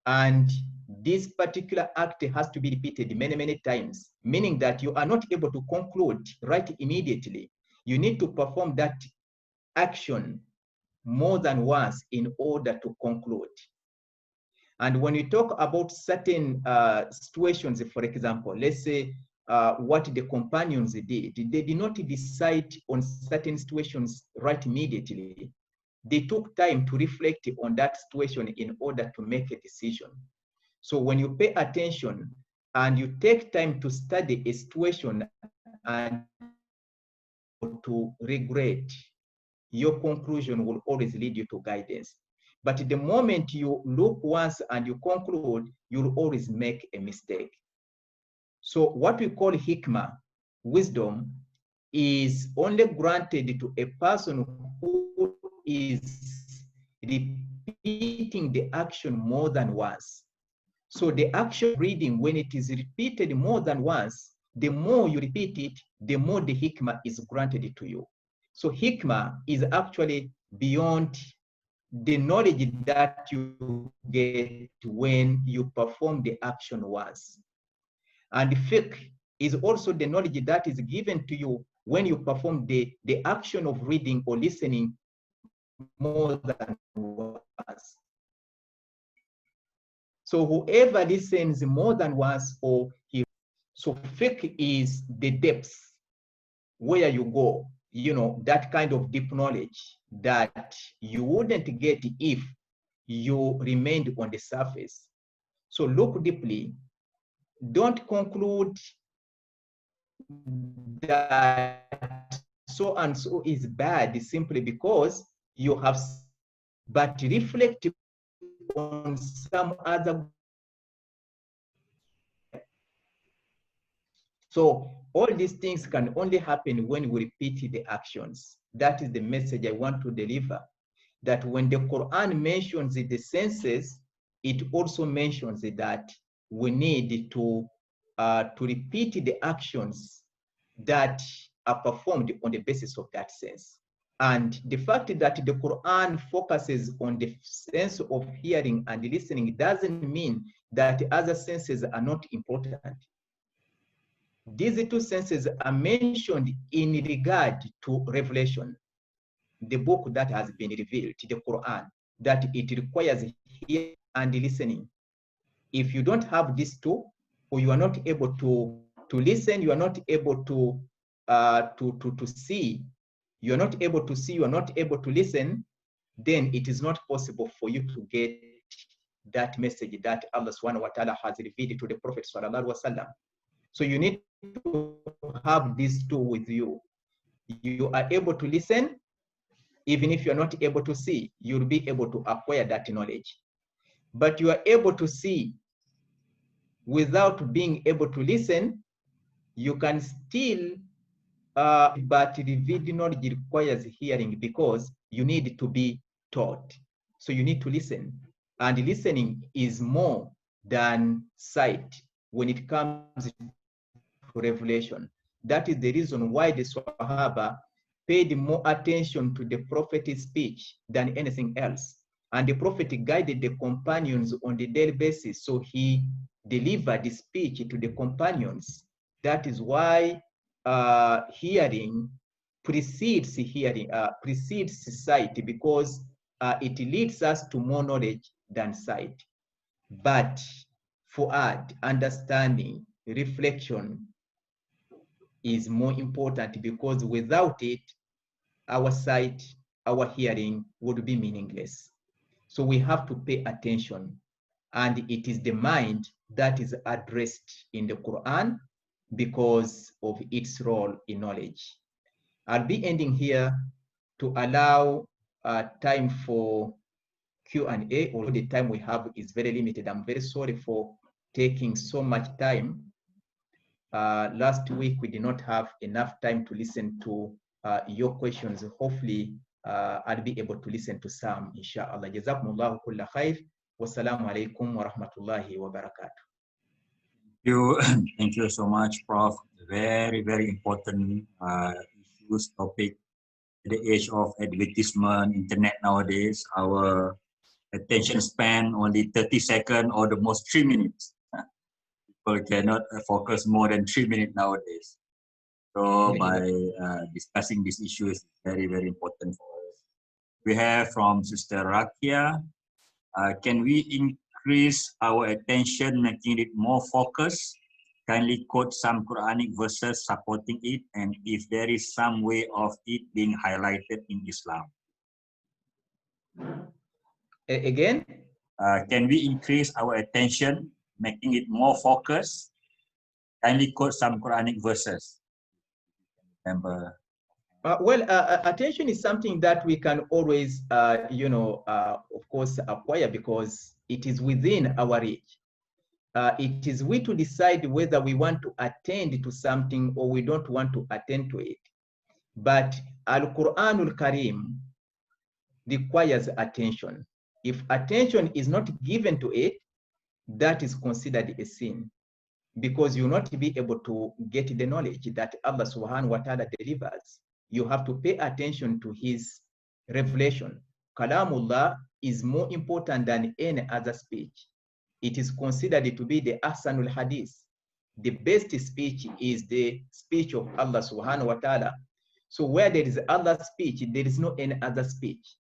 And this particular act has to be repeated many, many times, meaning that you are not able to conclude right immediately. You need to perform that action more than once in order to conclude. And when you talk about certain situations, for example, let's say what the companions did, they did not decide on certain situations right immediately. They took time to reflect on that situation in order to make a decision. So when you pay attention and you take time to study a situation and to regret, your conclusion will always lead you to guidance. But the moment you look once and you conclude, you'll always make a mistake. So what we call hikmah, wisdom, is only granted to a person who is repeating the action more than once. So the action reading, when it is repeated more than once, the more you repeat it, the more the hikmah is granted to you. So hikmah is actually beyond the knowledge that you get when you perform the action once. And fiqh is also the knowledge that is given to you when you perform the action of reading or listening more than once. So whoever listens more than once, or he, so fiqh is the depths where you go, you know, that kind of deep knowledge that you wouldn't get if you remained on the surface. So look deeply. Don't conclude that so and so is bad simply because you have, but reflect on some other. So all these things can only happen when we repeat the actions. That is the message I want to deliver. That when the Quran mentions the senses, it also mentions that we need to repeat the actions that are performed on the basis of that sense. And the fact that the Quran focuses on the sense of hearing and listening doesn't mean that other senses are not important. These two senses are mentioned in regard to revelation, the book that has been revealed, the Quran, that it requires hearing and listening. If you don't have these two, or you are not able to listen, you are not able to see, you are not able to see, you are not able to listen, then it is not possible for you to get that message that Allah subhanahu wa ta'ala has revealed to the Prophet sallallahu alaihi wasallam. So you need to have these two with you. You are able to listen, even if you're not able to see, you'll be able to acquire that knowledge. But you are able to see without being able to listen, you can still, but revealed knowledge requires hearing because you need to be taught. So you need to listen. And listening is more than sight when it comes to revelation. That is the reason why the Sahaba paid more attention to the Prophet's speech than anything else. And the Prophet guided the companions on the daily basis. So he delivered the speech to the companions. That is why hearing precedes sight, because it leads us to more knowledge than sight. But for us, understanding, reflection is more important, because without it, our sight, our hearing would be meaningless. So we have to pay attention. And it is the mind that is addressed in the Quran because of its role in knowledge. I'll be ending here to allow time for Q&A, although the time we have is very limited. I'm very sorry for taking so much time. Last week, we did not have enough time to listen to your questions. Hopefully, I'll be able to listen to some, inshallah. Jazakumullahu kulla khair. Wassalamu alaikum wa rahmatullahi wa barakatuh. Thank you so much, Prof. Very, very important issues, topic. At the age of advertisement, internet nowadays, our attention span only 30 seconds or the most 3 minutes. People cannot focus more than 3 minutes nowadays. So by discussing these issues, very, very important for us. We have from Sister Rakia, can we increase our attention, making it more focused? Kindly quote some Quranic verses supporting it, and if there is some way of it being highlighted in Islam. Again? Can we increase our attention, making it more focused? Kindly quote some Quranic verses. Remember. Attention is something that we can always, of course, acquire, because it is within our reach. It is we to decide whether we want to attend to something or we don't want to attend to it. But Al-Quranul Karim requires attention. If attention is not given to it, that is considered a sin, because you will not be able to get the knowledge that Allah subhanahu wa ta'ala delivers. You have to pay attention to his revelation. Kalamullah is more important than any other speech. It is considered to be the Ahsanul Hadith. The best speech is the speech of Allah subhanahu wa ta'ala. So where there is Allah's speech, there is no any other speech.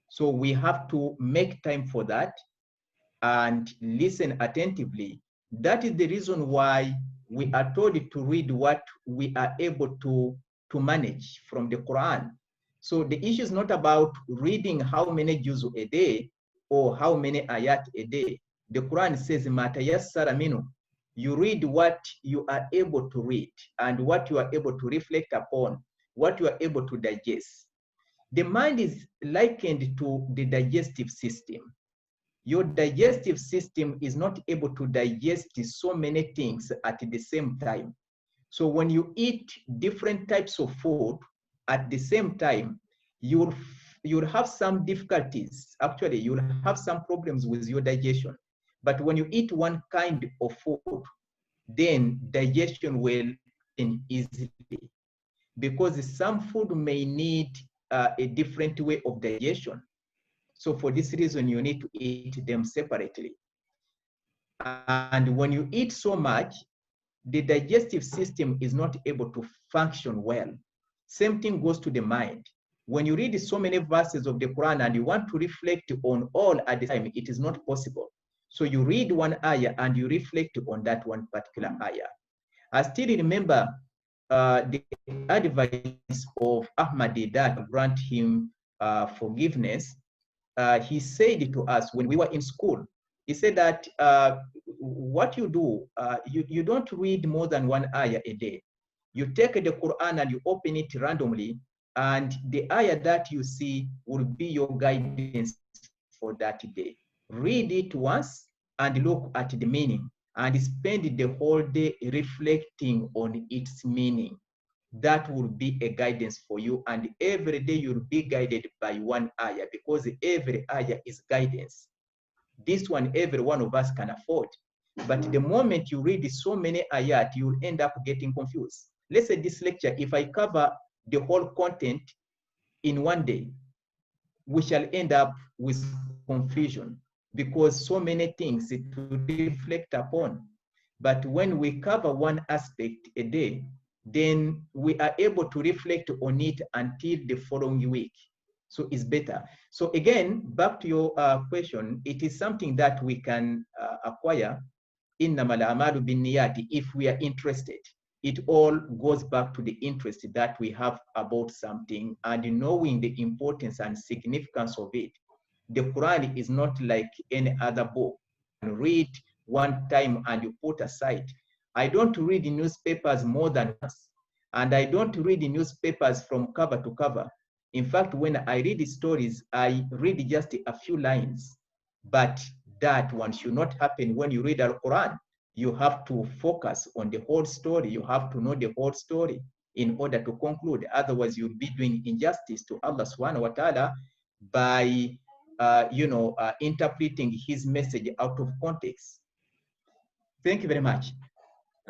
So we have to make time for that and listen attentively. That is the reason why we are told to read what we are able to manage from the Quran. So the issue is not about reading how many juzu a day or how many ayat a day. The Quran says, "Matayassara minu." You read what you are able to read and what you are able to reflect upon, what you are able to digest. The mind is likened to the digestive system. Your digestive system is not able to digest so many things at the same time. So when you eat different types of food at the same time, you'll have some difficulties. Actually, you'll have some problems with your digestion. But when you eat one kind of food, then digestion will happen easily, because some food may need a different way of digestion. So for this reason, you need to eat them separately. And when you eat so much, the digestive system is not able to function well. Same thing goes to the mind. When you read so many verses of the Quran and you want to reflect on all at the time, it is not possible. So you read one ayah and you reflect on that one particular ayah. I still remember the advice of Ahmadi that grant him forgiveness. He said to us when we were in school, he said that what you do, you don't read more than one ayah a day. You take the Quran and you open it randomly, and the ayah that you see will be your guidance for that day. Read it once and look at the meaning, and spend the whole day reflecting on its meaning. That will be a guidance for you, and every day you'll be guided by one ayah, because every ayah is guidance. This one, every one of us can afford. But the moment you read so many ayat, you'll end up getting confused. Let's say this lecture, if I cover the whole content in one day, we shall end up with confusion because so many things to reflect upon. But when we cover one aspect a day, then we are able to reflect on it until the following week. So it's better. So again, back to your question, it is something that we can acquire innamal a'malu binniyati if we are interested. It all goes back to the interest that we have about something and knowing the importance and significance of it. The Quran is not like any other book. You read one time and you put aside. I don't read the newspapers more than once, and I don't read the newspapers from cover to cover. In fact, when I read the stories, I read just a few lines. But that one should not happen when you read Al-Quran. You have to focus on the whole story. You have to know the whole story in order to conclude. Otherwise, you'll be doing injustice to Allah subhanahu wa ta'ala by interpreting his message out of context. Thank you very much.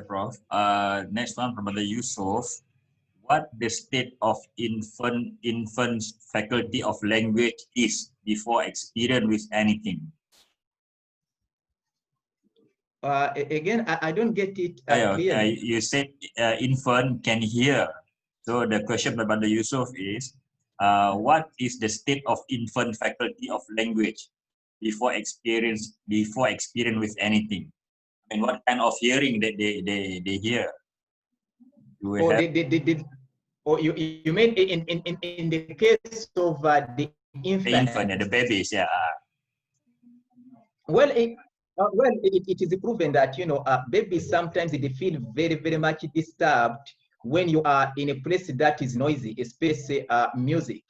Prof. Next one from Brother Yusuf. What the state of infant's faculty of language is before experience with anything? Again, I don't get it clearly. You said infant can hear. So the question by Brother Yusuf is, what is the state of infant faculty of language before experience with anything? And what kind of hearing that they hear? You mean in the case of the infant? The infant, the babies, yeah. Well, it is proven that babies sometimes they feel very, very much disturbed when you are in a place that is noisy, especially music.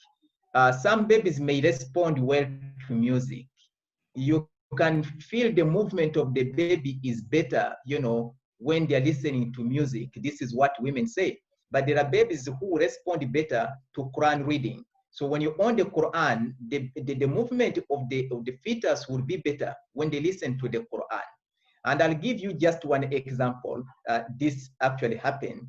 Some babies may respond well to music. You can feel the movement of the baby is better, when they're listening to music. This is what women say. But there are babies who respond better to Quran reading. So when you on the Quran, the movement of the fetus will be better when they listen to the Quran. And I'll give you just one example. This actually happened.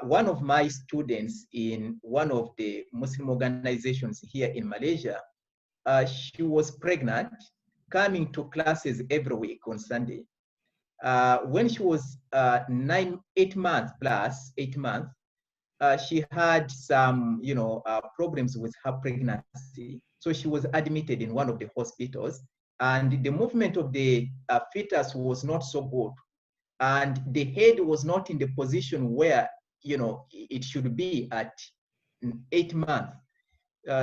One of my students in one of the Muslim organizations here in Malaysia, she was pregnant, coming to classes every week on Sunday. When she was 8 months plus, 8 months, she had some, problems with her pregnancy. So she was admitted in one of the hospitals, and the movement of the fetus was not so good, and the head was not in the position where it should be at 8 months.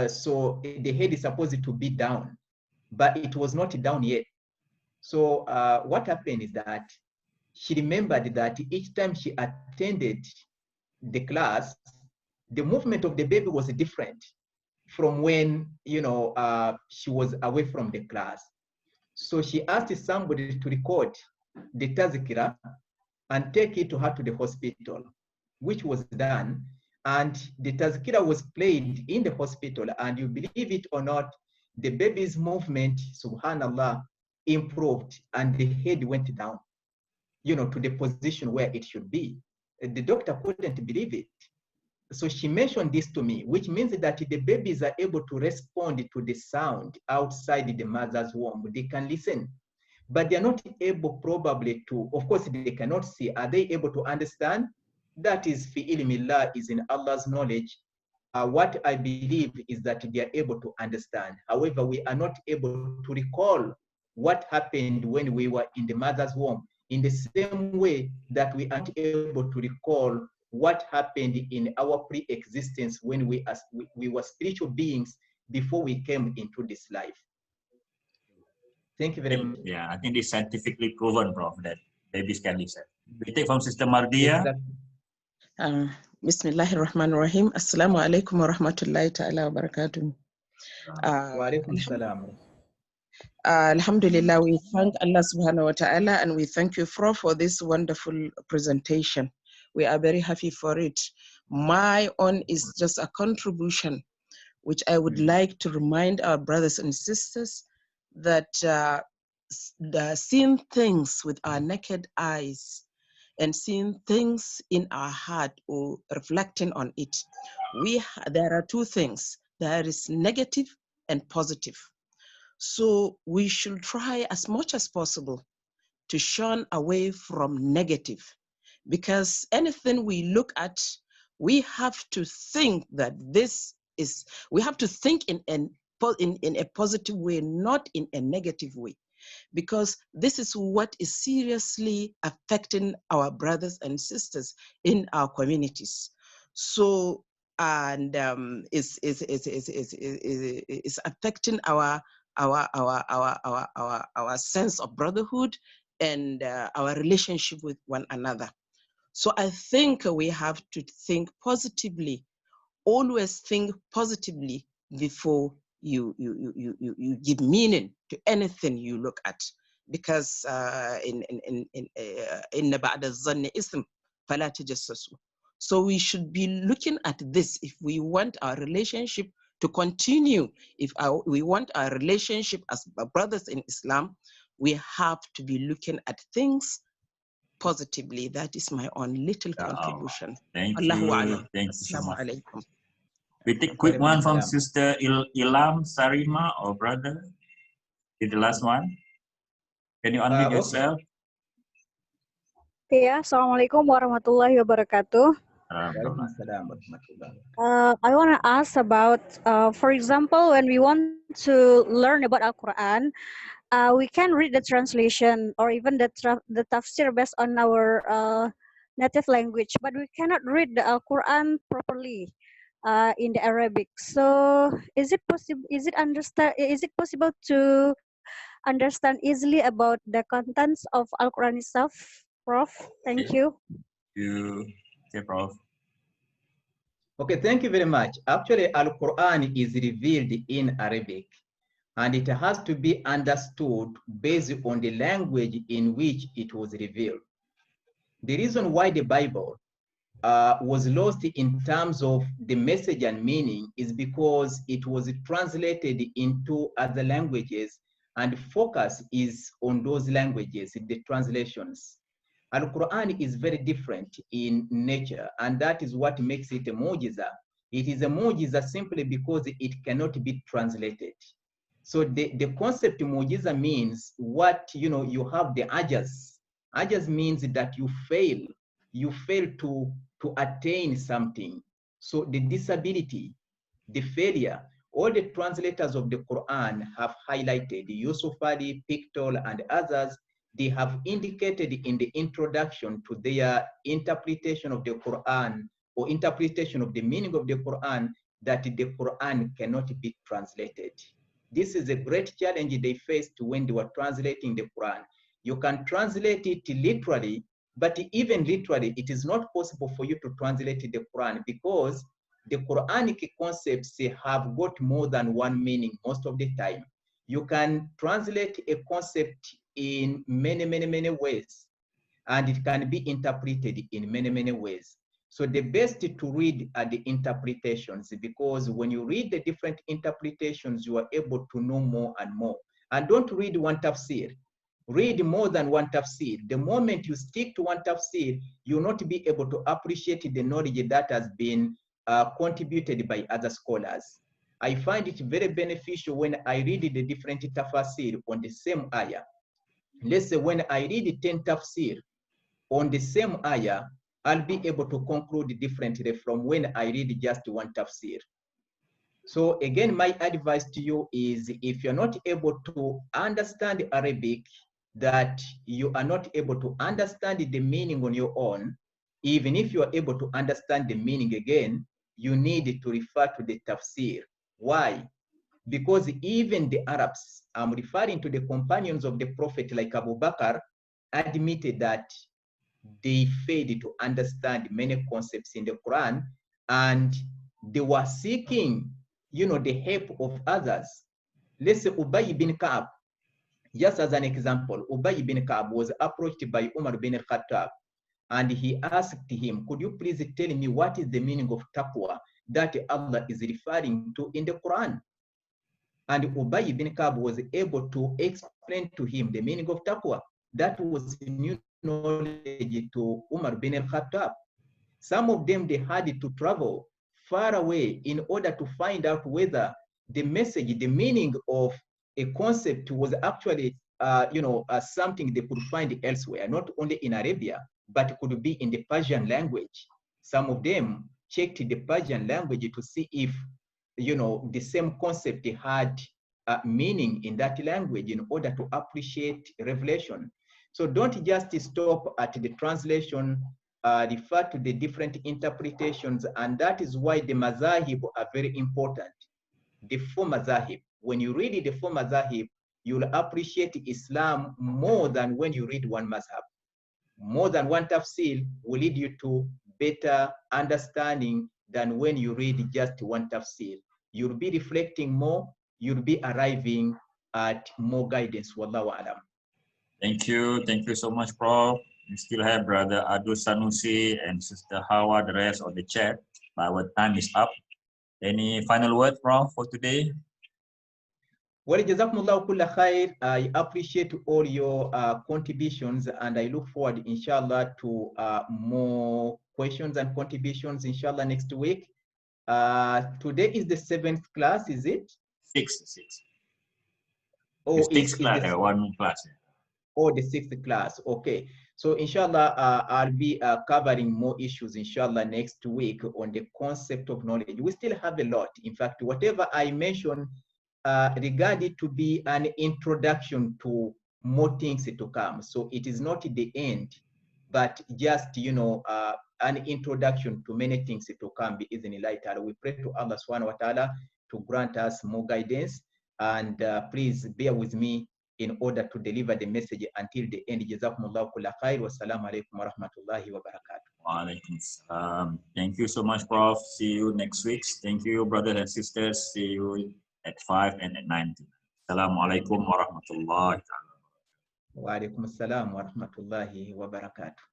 So the head is supposed to be down, but it was not down yet. So what happened is that she remembered that each time she attended the class, the movement of the baby was different from when she was away from the class. So she asked somebody to record the tazkira and take it to her to the hospital, which was done. And the tazkira was played in the hospital, and you believe it or not, the baby's movement, subhanallah, improved, and the head went down, to the position where it should be. The doctor couldn't believe it. So she mentioned this to me, which means that the babies are able to respond to the sound outside the mother's womb. They can listen, but they're not able probably to, of course, they cannot see. Are they able to understand? That is fi ilmillah, is in Allah's knowledge. What I believe is that they are able to understand. However, we are not able to recall what happened when we were in the mother's womb, in the same way that we aren't able to recall what happened in our pre-existence when we were spiritual beings before we came into this life. Thank you very much. Yeah, I think it's scientifically proven, Prof, that babies can listen. We take from Sister Mardia. Bismillahirrahmanirrahim. Assalamu alaikum wa rahmatullahi ta'ala wa barakatuh. Wa alaikum salam. Alhamdulillah, we thank Allah subhanahu wa ta'ala, and we thank you, Prof, for this wonderful presentation. We are very happy for it. My own is just a contribution, which I would like to remind our brothers and sisters that seeing things with our naked eyes and seeing things in our heart or reflecting on it, there are two things. There is negative and positive. So we should try as much as possible to shun away from negative, because anything we look at, we have to think that we have to think in a positive way, not in a negative way, because this is what is seriously affecting our brothers and sisters in our communities. So, and is affecting our sense of brotherhood and our relationship with one another. So I think we have to think positively, always think positively before you give meaning to anything you look at, because in ba'da zanni ism fala tajassasu. So we should be looking at this if we want our relationship to continue. If we want our relationship as brothers in Islam, we have to be looking at things positively. That is my own little contribution. Thank Allahu you. Alam. Thank you so Assalamu much. alaikum. We take quick one from Sister Ilham Sarima or brother. Is the last one. Can you unmute yourself? Ya, Assalamualaikum warahmatullahi wabarakatuh. I want to ask about, for example, when we want to learn about Al-Quran, we can read the translation or even the tafsir based on our native language, but we cannot read the Al-Quran properly in the Arabic. So, is it possible? Is it possible to understand easily about the contents of Al-Quran itself, Prof? Thank you. Okay, Prof. Okay, thank you very much. Actually, Al-Quran is revealed in Arabic, and it has to be understood based on the language in which it was revealed. The reason why the Bible was lost in terms of the message and meaning is because it was translated into other languages, and focus is on those languages, the translations. Al-Quran is very different in nature, and that is what makes it a mu'jiza. It is a mu'jiza simply because it cannot be translated. So the concept mu'jiza means what, you have the ajaz. Ajaz means that you fail to attain something. So the disability, the failure, all the translators of the Quran have highlighted, Yusuf Ali, Pictol, and others, they have indicated in the introduction to their interpretation of the Quran or interpretation of the meaning of the Quran that the Quran cannot be translated. This is a great challenge they faced when they were translating the Quran. You can translate it literally, but even literally, it is not possible for you to translate the Quran because the Quranic concepts have got more than one meaning most of the time. You can translate a concept in many ways, and it can be interpreted in many ways. So the best to read are the interpretations, because when you read the different interpretations, you are able to know more and more. And don't read one tafsir. Read more than one tafsir. The moment you stick to one tafsir, you'll not be able to appreciate the knowledge that has been contributed by other scholars. I find it very beneficial when I read the different tafsir on the same ayah. Let's say when I read 10 tafsir on the same ayah, I'll be able to conclude differently from when I read just one tafsir. So again, my advice to you is if you're not able to understand Arabic, that you are not able to understand the meaning on your own, even if you are able to understand the meaning again, you need to refer to the tafsir. Why? Because even the Arabs, I'm referring to the companions of the Prophet like Abu Bakr, admitted that they failed to understand many concepts in the Quran, and they were seeking, the help of others. Let's say Ubay bin Ka'ab, just as an example, Ubay bin Ka'ab was approached by Umar bin Khattab, and he asked him, could you please tell me what is the meaning of taqwa that Allah is referring to in the Quran? And Ubay bin Ka'ab was able to explain to him the meaning of taqwa. That was new knowledge to Umar bin Khattab. Some of them, they had to travel far away in order to find out whether the message, the meaning of a concept was actually, something they could find elsewhere, not only in Arabia, but could be in the Persian language. Some of them checked the Persian language to see if, the same concept had meaning in that language in order to appreciate revelation. So don't just stop at the translation, refer to the different interpretations, and that is why the mazahib are very important. The four mazahib, when you read the four mazahib, you'll appreciate Islam more than when you read one mazhab. More than one tafsir will lead you to better understanding than when you read just one tafsir. You'll be reflecting more, you'll be arriving at more guidance. Wallahu alam. Thank you so much, Prof. We still have Brother Adu Sanusi and Sister Hawa, the rest of the chat, but our time is up. Any final word, Prof, for today? Well, Jazakumullahu kulla khair. I appreciate all your contributions, and I look forward, inshallah, to more questions and contributions, inshallah, next week. Today is the 7th class, is it? Six. Oh, the 6th class, one class. Oh, the 6th class. Okay. So inshallah, I'll be covering more issues, inshallah, next week on the concept of knowledge. We still have a lot. In fact, whatever I mentioned, regard it to be an introduction to more things to come. So it is not the end, but just, an introduction to many things to come. We pray to Allah subhanahu wa ta'ala to grant us more guidance, and please bear with me in order to deliver the message until the end. Jazakumullahu kulla khair. Wassalamu alaikum wa rahmatullahi wa barakatuh. Wa alaikum salam. Thank you so much, Prof. See you next week. Thank you, brothers and sisters. See you at 5 and at 9. Assalamu alaikum wa rahmatullahi wa barakatuh. Wa alaikum assalam wa rahmatullahi wa barakatuh.